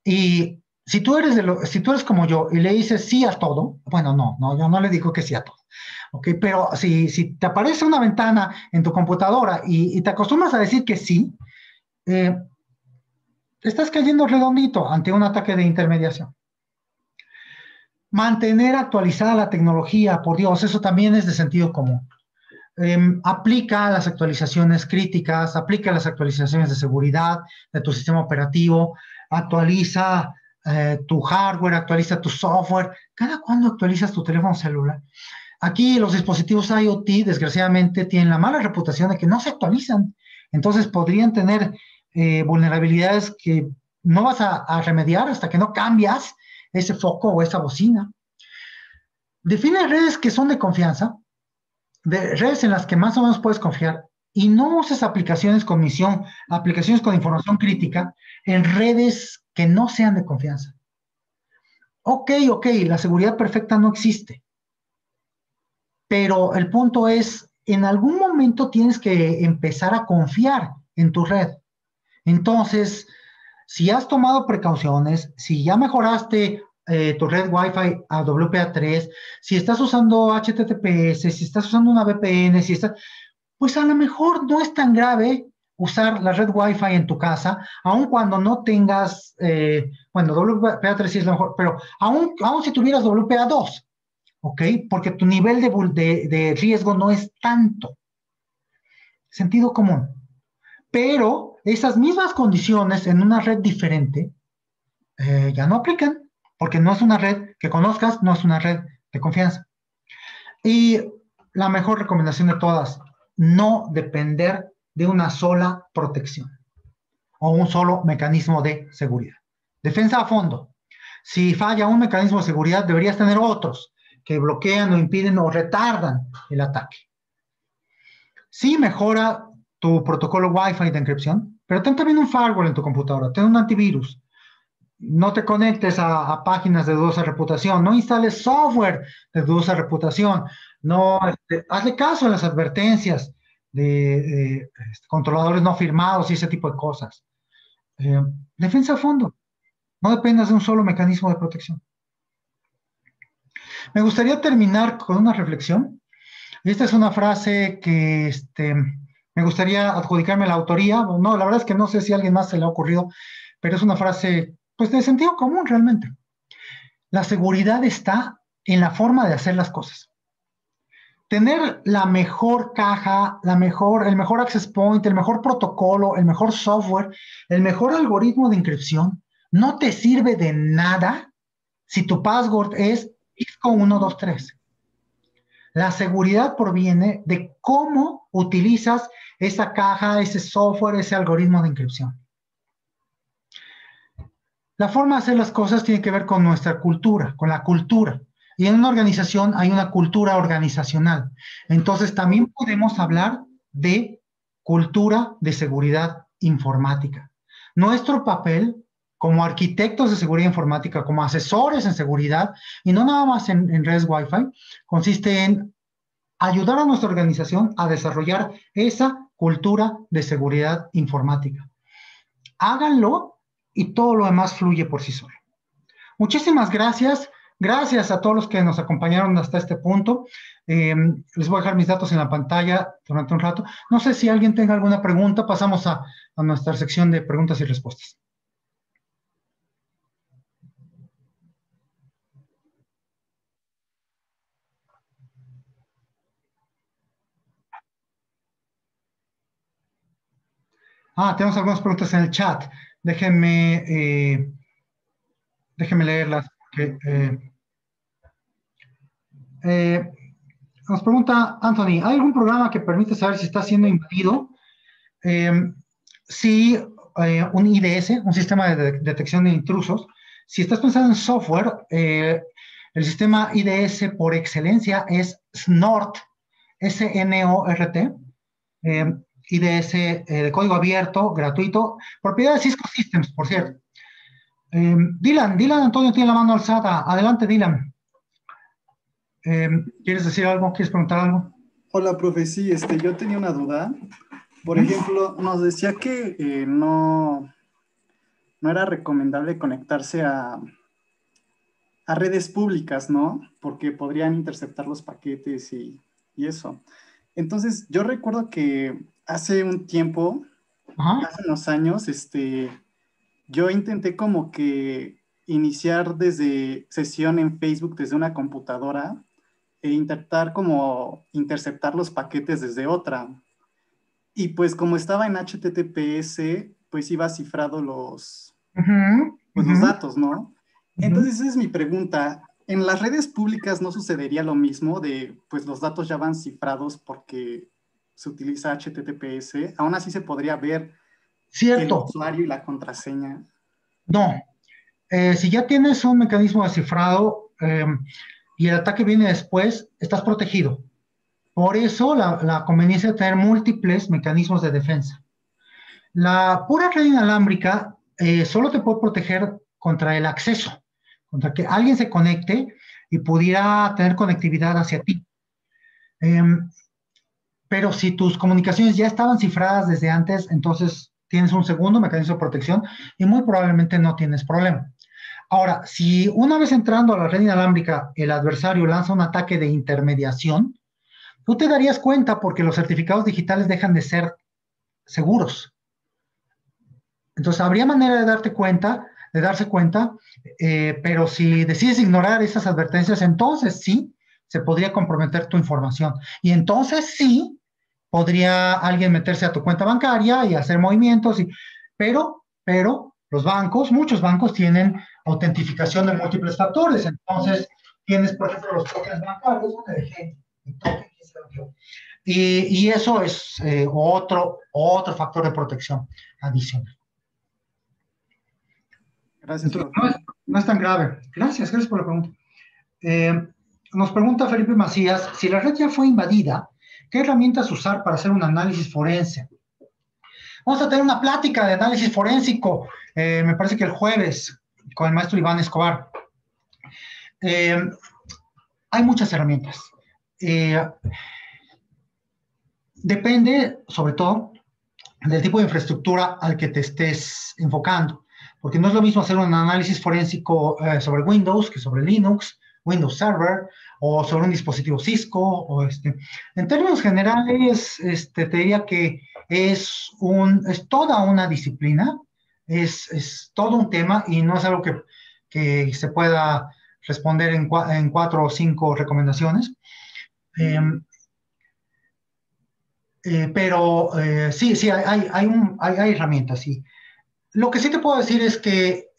Speaker 1: Y si tú eres como yo y le dices sí a todo, bueno, no, yo no le digo que sí a todo. ¿Ok? Pero si te aparece una ventana en tu computadora y te acostumbras a decir que sí, estás cayendo redondito ante un ataque de intermediación. Mantener actualizada la tecnología, por Dios, eso también es de sentido común. Aplica las actualizaciones críticas, aplica las actualizaciones de seguridad de tu sistema operativo, actualiza tu hardware, actualiza tu software. ¿Cada cuándo actualizas tu teléfono celular? Aquí los dispositivos IoT, desgraciadamente, tienen la mala reputación de que no se actualizan. Entonces podrían tener vulnerabilidades que no vas a remediar hasta que no cambias ese foco o esa bocina. Define redes que son de confianza, de redes en las que más o menos puedes confiar, y no uses aplicaciones con misión, aplicaciones con información crítica en redes que no sean de confianza. Ok, la seguridad perfecta no existe, pero el punto es, en algún momento tienes que empezar a confiar en tu red. Entonces, si has tomado precauciones, si ya mejoraste tu red Wi-Fi a WPA3, si estás usando HTTPS, si estás usando una VPN, pues a lo mejor no es tan grave usar la red Wi-Fi en tu casa, aun cuando no tengas, WPA3 sí es lo mejor, pero aun si tuvieras WPA2, ¿ok? Porque tu nivel de riesgo no es tanto. Sentido común. Pero esas mismas condiciones en una red diferente ya no aplican, porque no es una red que conozcas, no es una red de confianza. Y la mejor recomendación de todas, no depender de una sola protección o un solo mecanismo de seguridad. Defensa a fondo. Si falla un mecanismo de seguridad, deberías tener otros que bloquean o impiden o retardan el ataque. Sí mejora tu protocolo Wi-Fi de encripción, pero ten también un firewall en tu computadora, ten un antivirus. No te conectes a páginas de dudosa reputación, no instales software de dudosa reputación, no, hazle caso a las advertencias de controladores no firmados y ese tipo de cosas. Defensa a fondo, no dependas de un solo mecanismo de protección. Me gustaría terminar con una reflexión. Esta es una frase que me gustaría adjudicarme la autoría. No, la verdad es que no sé si a alguien más se le ha ocurrido, pero es una frase pues de sentido común realmente. La seguridad está en la forma de hacer las cosas. Tener la mejor caja, el mejor access point, el mejor protocolo, el mejor software, el mejor algoritmo de encripción, no te sirve de nada si tu password es ISCO123. La seguridad proviene de cómo utilizas esa caja, ese software, ese algoritmo de encripción. La forma de hacer las cosas tiene que ver con nuestra cultura, con la cultura. Y en una organización hay una cultura organizacional. Entonces también podemos hablar de cultura de seguridad informática. Nuestro papel como arquitectos de seguridad informática, como asesores en seguridad, y no nada más en redes Wi-Fi, consiste en ayudar a nuestra organización a desarrollar esa cultura de seguridad informática. Háganlo y todo lo demás fluye por sí solo. Muchísimas gracias. Gracias a todos los que nos acompañaron hasta este punto. Les voy a dejar mis datos en la pantalla durante un rato. No sé si alguien tenga alguna pregunta. Pasamos a nuestra sección de preguntas y respuestas. Tenemos algunas preguntas en el chat. Déjenme leerlas. Nos pregunta Anthony, ¿hay algún programa que permite saber si está siendo invadido? Sí, un IDS, un sistema de detección de intrusos. Si estás pensando en software, el sistema IDS por excelencia es SNORT, SNORT, eh, IDS de código abierto, gratuito, propiedad de Cisco Systems, por cierto. Dylan Antonio tiene la mano alzada. Adelante, Dylan. ¿Quieres decir algo? ¿Quieres preguntar algo?
Speaker 3: Hola, profe. Sí, yo tenía una duda. Por ejemplo, nos decía que no era recomendable conectarse a redes públicas, ¿no? Porque podrían interceptar los paquetes y eso. Entonces, yo recuerdo que hace un tiempo,
Speaker 1: Ajá.
Speaker 3: hace unos años, yo intenté como que iniciar desde sesión en Facebook desde una computadora e intentar como interceptar los paquetes desde otra. Y pues como estaba en HTTPS, pues iba cifrado
Speaker 1: Ujú,
Speaker 3: pues
Speaker 1: ujú,
Speaker 3: los datos, ¿no?
Speaker 1: ujú.
Speaker 3: Entonces esa es mi pregunta. ¿En las redes públicas no sucedería lo mismo de, pues los datos ya van cifrados porque se utiliza HTTPS? Aún así se podría ver el
Speaker 1: Cierto,
Speaker 3: usuario y la contraseña.
Speaker 1: no. Si ya tienes un mecanismo de cifrado y el ataque viene después, estás protegido. Por eso la conveniencia de tener múltiples mecanismos de defensa. La pura red inalámbrica solo te puede proteger contra el acceso, contra que alguien se conecte y pudiera tener conectividad hacia ti. Em, pero si tus comunicaciones ya estaban cifradas desde antes, entonces tienes un segundo mecanismo de protección y muy probablemente no tienes problema. Ahora, si una vez entrando a la red inalámbrica el adversario lanza un ataque de intermediación, tú te darías cuenta porque los certificados digitales dejan de ser seguros. Entonces, habría manera de darte cuenta, de darse cuenta, pero si decides ignorar esas advertencias, entonces sí se podría comprometer tu información. Y entonces sí podría alguien meterse a tu cuenta bancaria y hacer movimientos, pero los bancos, muchos bancos tienen autentificación de múltiples factores. Entonces, tienes, por ejemplo, los tokens bancarios, donde dejé mi token, y eso es otro factor de protección adicional.
Speaker 3: Gracias,
Speaker 1: Entonces,
Speaker 3: profe.
Speaker 1: no es tan grave. Gracias por la pregunta. Eh, Nos pregunta Felipe Macías, si la red ya fue invadida, ¿qué herramientas usar para hacer un análisis forense? Vamos a tener una plática de análisis forénsico, me parece que el jueves, con el maestro Iván Escobar. Eh, Hay muchas herramientas. Eh, Depende, sobre todo, del tipo de infraestructura al que te estés enfocando, porque no es lo mismo hacer un análisis forénsico sobre Windows que sobre Linux, Windows Server, o sobre un dispositivo Cisco, En términos generales, te diría que es toda una disciplina, es todo un tema y no es algo que se pueda responder en 4 o 5 recomendaciones. Eh, pero sí, hay herramientas, sí. Lo que sí te puedo decir es que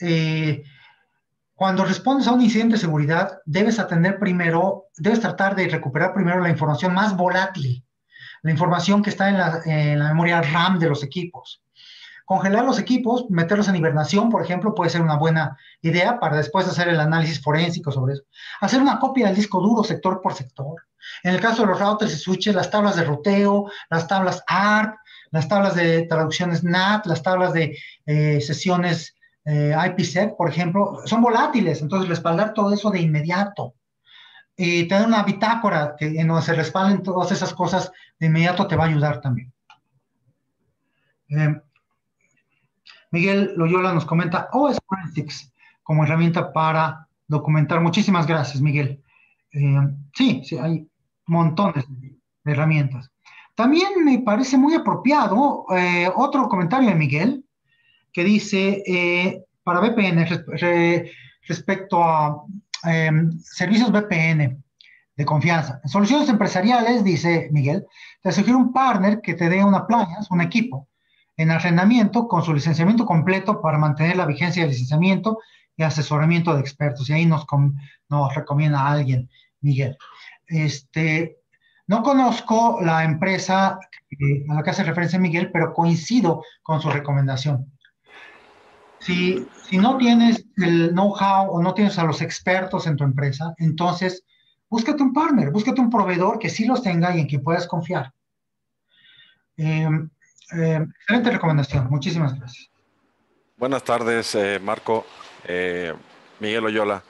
Speaker 1: cuando respondes a un incidente de seguridad, debes tratar de recuperar primero la información más volátil, la información que está en la memoria RAM de los equipos. Congelar los equipos, meterlos en hibernación, por ejemplo, puede ser una buena idea para después hacer el análisis forénsico sobre eso. Hacer una copia del disco duro sector por sector. En el caso de los routers y switches, las tablas de ruteo, las tablas ARP, las tablas de traducciones NAT, las tablas de sesiones IPsec, por ejemplo, son volátiles, entonces respaldar todo eso de inmediato. Y tener una bitácora en donde se respalden todas esas cosas de inmediato te va a ayudar también. Eh, Miguel Loyola nos comenta OS Forensics como herramienta para documentar. Muchísimas gracias, Miguel. Sí, hay montones de herramientas. También me parece muy apropiado otro comentario de Miguel que dice para VPN respecto a servicios VPN de confianza. En soluciones empresariales, dice Miguel, te sugiero un partner que te dé una appliance, un equipo, en arrendamiento con su licenciamiento completo para mantener la vigencia del licenciamiento y asesoramiento de expertos. Y ahí nos recomienda a alguien, Miguel. Este, No conozco la empresa a la que hace referencia Miguel, pero coincido con su recomendación. Si no tienes el know-how o no tienes a los expertos en tu empresa, entonces búscate un partner, búscate un proveedor que sí los tenga y en quien puedas confiar. Eh, Excelente recomendación, muchísimas gracias.
Speaker 4: Buenas tardes, Marco. Eh, Miguel Oyola.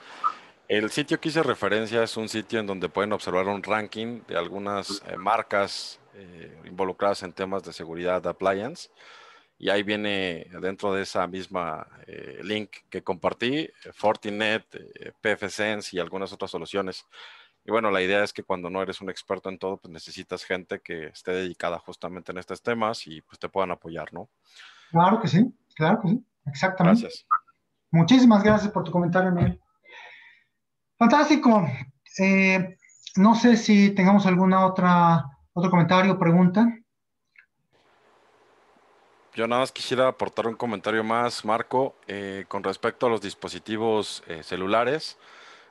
Speaker 4: El sitio que hice referencia es un sitio en donde pueden observar un ranking de algunas marcas involucradas en temas de seguridad de appliance. Y ahí viene dentro de esa misma link que compartí, Fortinet, pfSense y algunas otras soluciones. Y bueno, la idea es que cuando no eres un experto en todo, pues necesitas gente que esté dedicada justamente en estos temas y pues te puedan apoyar, ¿no?
Speaker 1: Claro que sí, exactamente.
Speaker 4: Gracias.
Speaker 1: Muchísimas gracias por tu comentario, Miguel. Fantástico. No sé si tengamos otro comentario o pregunta.
Speaker 4: Yo nada más quisiera aportar un comentario más, Marco, con respecto a los dispositivos celulares.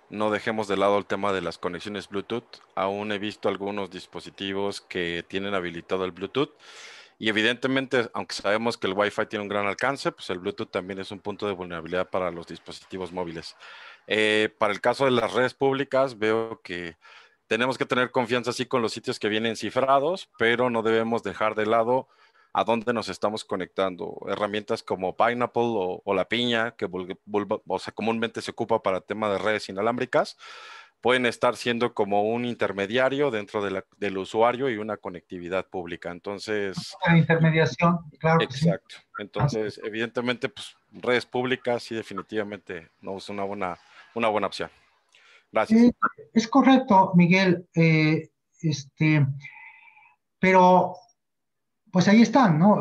Speaker 4: No dejemos de lado el tema de las conexiones Bluetooth. Aún he visto algunos dispositivos que tienen habilitado el Bluetooth. Y evidentemente, aunque sabemos que el Wi-Fi tiene un gran alcance, pues el Bluetooth también es un punto de vulnerabilidad para los dispositivos móviles. Para el caso de las redes públicas, veo que tenemos que tener confianza sí con los sitios que vienen cifrados, pero no debemos dejar de lado a dónde nos estamos conectando. Herramientas como Pineapple o la piña, que o sea, comúnmente se ocupa para tema de redes inalámbricas, pueden estar siendo como un intermediario dentro del usuario y una conectividad pública. Entonces,
Speaker 1: La intermediación, claro que sí.
Speaker 4: exacto. Entonces, evidentemente, pues redes públicas sí definitivamente no es una buena opción. Gracias.
Speaker 1: Es correcto, Miguel. Pero pues ahí están, ¿no?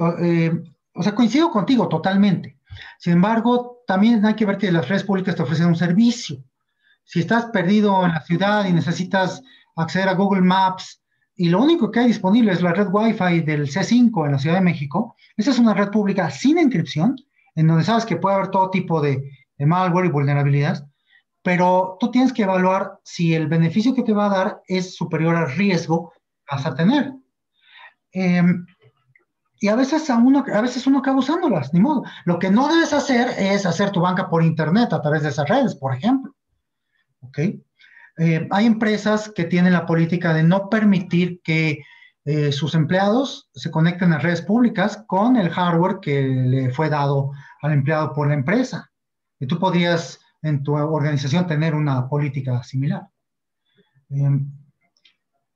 Speaker 1: O sea, coincido contigo totalmente. Sin embargo, también hay que ver que las redes públicas te ofrecen un servicio. Si estás perdido en la ciudad y necesitas acceder a Google Maps y lo único que hay disponible es la red Wi-Fi del C5 en la Ciudad de México, esa es una red pública sin encripción, en donde sabes que puede haber todo tipo de malware y vulnerabilidades, pero tú tienes que evaluar si el beneficio que te va a dar es superior al riesgo que vas a tener. Eh, y a veces uno acaba usándolas, ni modo. Lo que no debes hacer es hacer tu banca por internet a través de esas redes, por ejemplo. ¿Ok? Hay empresas que tienen la política de no permitir que sus empleados se conecten a redes públicas con el hardware que le fue dado al empleado por la empresa. Y tú podrías en tu organización tener una política similar.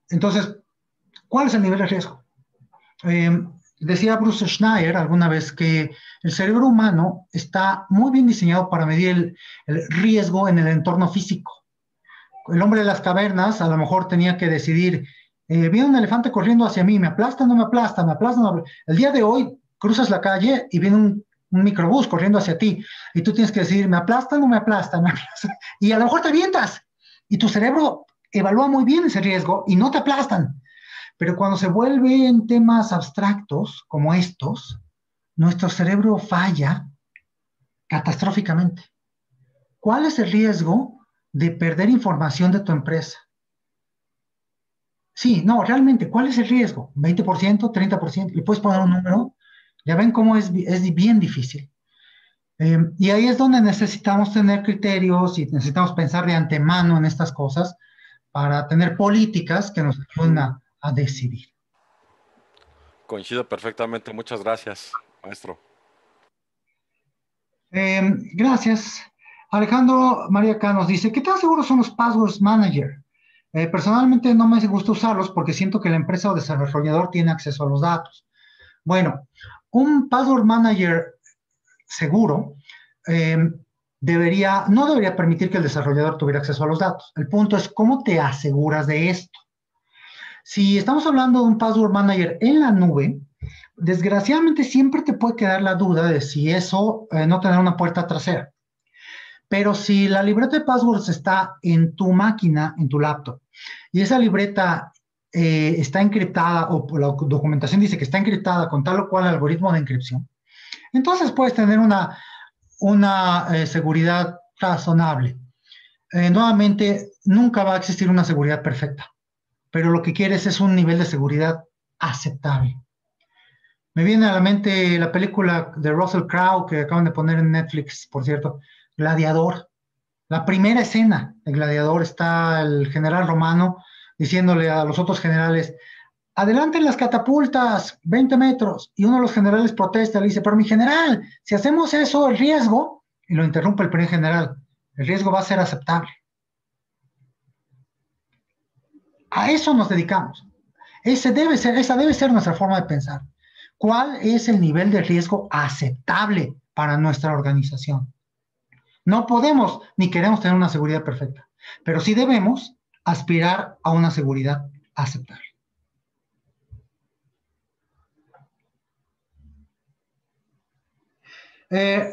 Speaker 1: Entonces, ¿cuál es el nivel de riesgo? Decía Bruce Schneier alguna vez que el cerebro humano está muy bien diseñado para medir el riesgo en el entorno físico. El hombre de las cavernas a lo mejor tenía que decidir, viene un elefante corriendo hacia mí, ¿me aplasta o no me aplasta? ¿Me aplasta o no me aplasta? El día de hoy cruzas la calle y viene un microbús corriendo hacia ti y tú tienes que decir, ¿me aplasta o no me aplasta? ¿Me aplasta? Y a lo mejor te avientas y tu cerebro evalúa muy bien ese riesgo y no te aplastan. Pero cuando se vuelve en temas abstractos como estos, nuestro cerebro falla catastróficamente. ¿Cuál es el riesgo de perder información de tu empresa? Sí, no, realmente, ¿cuál es el riesgo? ¿20%? ¿30%? ¿Le puedes poner un número? Ya ven cómo es bien difícil. Y ahí es donde necesitamos tener criterios y necesitamos pensar de antemano en estas cosas para tener políticas que nos ayuden a decidir.
Speaker 4: Coincido perfectamente. Muchas gracias, maestro.
Speaker 1: Gracias. Alejandro Mariaca nos dice, ¿qué tan seguros son los Passwords Manager? Personalmente no me gusta usarlos porque siento que la empresa o desarrollador tiene acceso a los datos. Bueno, un Password Manager seguro no debería permitir que el desarrollador tuviera acceso a los datos. El punto es cómo te aseguras de esto. Si estamos hablando de un Password Manager en la nube, desgraciadamente siempre te puede quedar la duda de si eso no tener una puerta trasera. Pero si la libreta de passwords está en tu máquina, en tu laptop, y esa libreta está encriptada, o la documentación dice que está encriptada con tal o cual algoritmo de encripción, entonces puedes tener una seguridad razonable. Nuevamente, nunca va a existir una seguridad perfecta. pero lo que quieres es un nivel de seguridad aceptable. Me viene a la mente la película de Russell Crowe que acaban de poner en Netflix, por cierto, Gladiador. La primera escena de Gladiador está el general romano diciéndole a los otros generales, adelanten las catapultas, 20 metros, y uno de los generales protesta, le dice, pero mi general, si hacemos eso, el riesgo, y lo interrumpe el primer general, el riesgo va a ser aceptable. A eso nos dedicamos. Esa debe ser nuestra forma de pensar. ¿Cuál es el nivel de riesgo aceptable para nuestra organización? No podemos ni queremos tener una seguridad perfecta, pero sí debemos aspirar a una seguridad aceptable.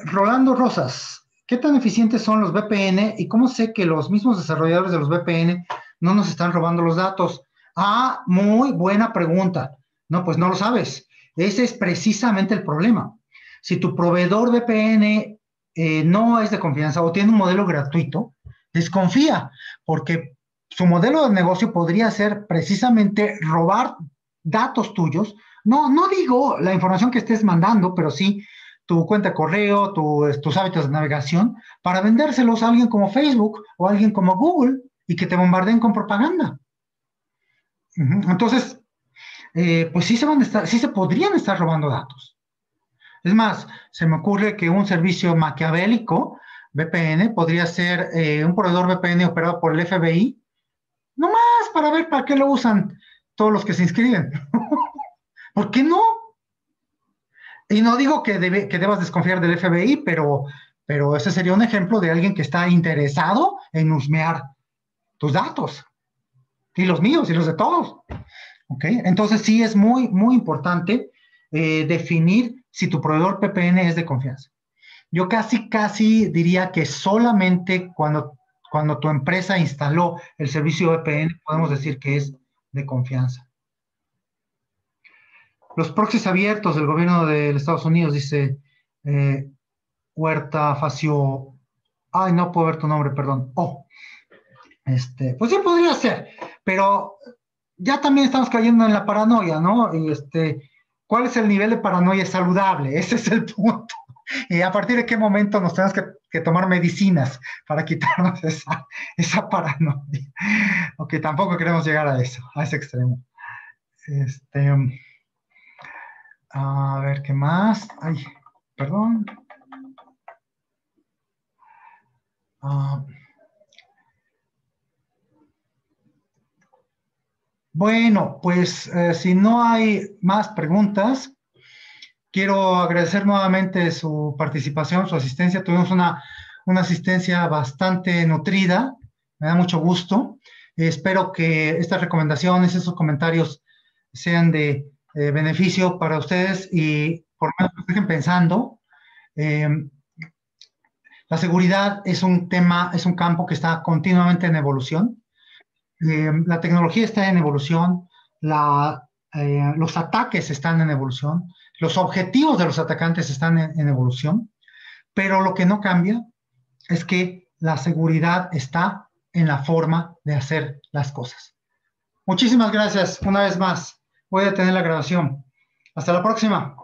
Speaker 1: Rolando Rosas, ¿qué tan eficientes son los VPN y cómo sé que los mismos desarrolladores de los VPN no nos están robando los datos? Ah, muy buena pregunta. No, pues no lo sabes. Ese es precisamente el problema. Si tu proveedor VPN no es de confianza o tiene un modelo gratuito, desconfía, porque su modelo de negocio podría ser precisamente robar datos tuyos. No digo la información que estés mandando, pero sí tu cuenta de correo, tus hábitos de navegación, para vendérselos a alguien como Facebook o a alguien como Google y que te bombardeen con propaganda. Entonces, pues sí se podrían estar robando datos. Es más, se me ocurre que un servicio maquiavélico, VPN, podría ser un proveedor VPN operado por el FBI, nomás para ver para qué lo usan todos los que se inscriben. ¿Por qué no? Y no digo que debas desconfiar del FBI, pero ese sería un ejemplo de alguien que está interesado en husmear tus datos, y los míos, y los de todos. ¿Ok? Entonces sí es muy, muy importante definir si tu proveedor VPN es de confianza. Yo casi diría que solamente cuando tu empresa instaló el servicio VPN podemos decir que es de confianza. Los proxies abiertos del gobierno de Estados Unidos, dice Huerta Facio. Ay, no puedo ver tu nombre, perdón. Pues sí podría ser, pero ya también estamos cayendo en la paranoia, ¿no? Y ¿cuál es el nivel de paranoia saludable? Ese es el punto. Y a partir de qué momento nos tenemos que tomar medicinas para quitarnos esa paranoia. Ok, tampoco queremos llegar a ese extremo. A ver, ¿qué más? Ay, perdón. Bueno, pues si no hay más preguntas, quiero agradecer nuevamente su participación, su asistencia. Tuvimos una asistencia bastante nutrida, me da mucho gusto. Espero que estas recomendaciones, esos comentarios sean de beneficio para ustedes y por lo menos nos dejen pensando. La seguridad es un tema, es un campo que está continuamente en evolución. La tecnología está en evolución, los ataques están en evolución, los objetivos de los atacantes están en evolución, pero lo que no cambia es que la seguridad está en la forma de hacer las cosas. Muchísimas gracias una vez más. Voy a detener la grabación. Hasta la próxima.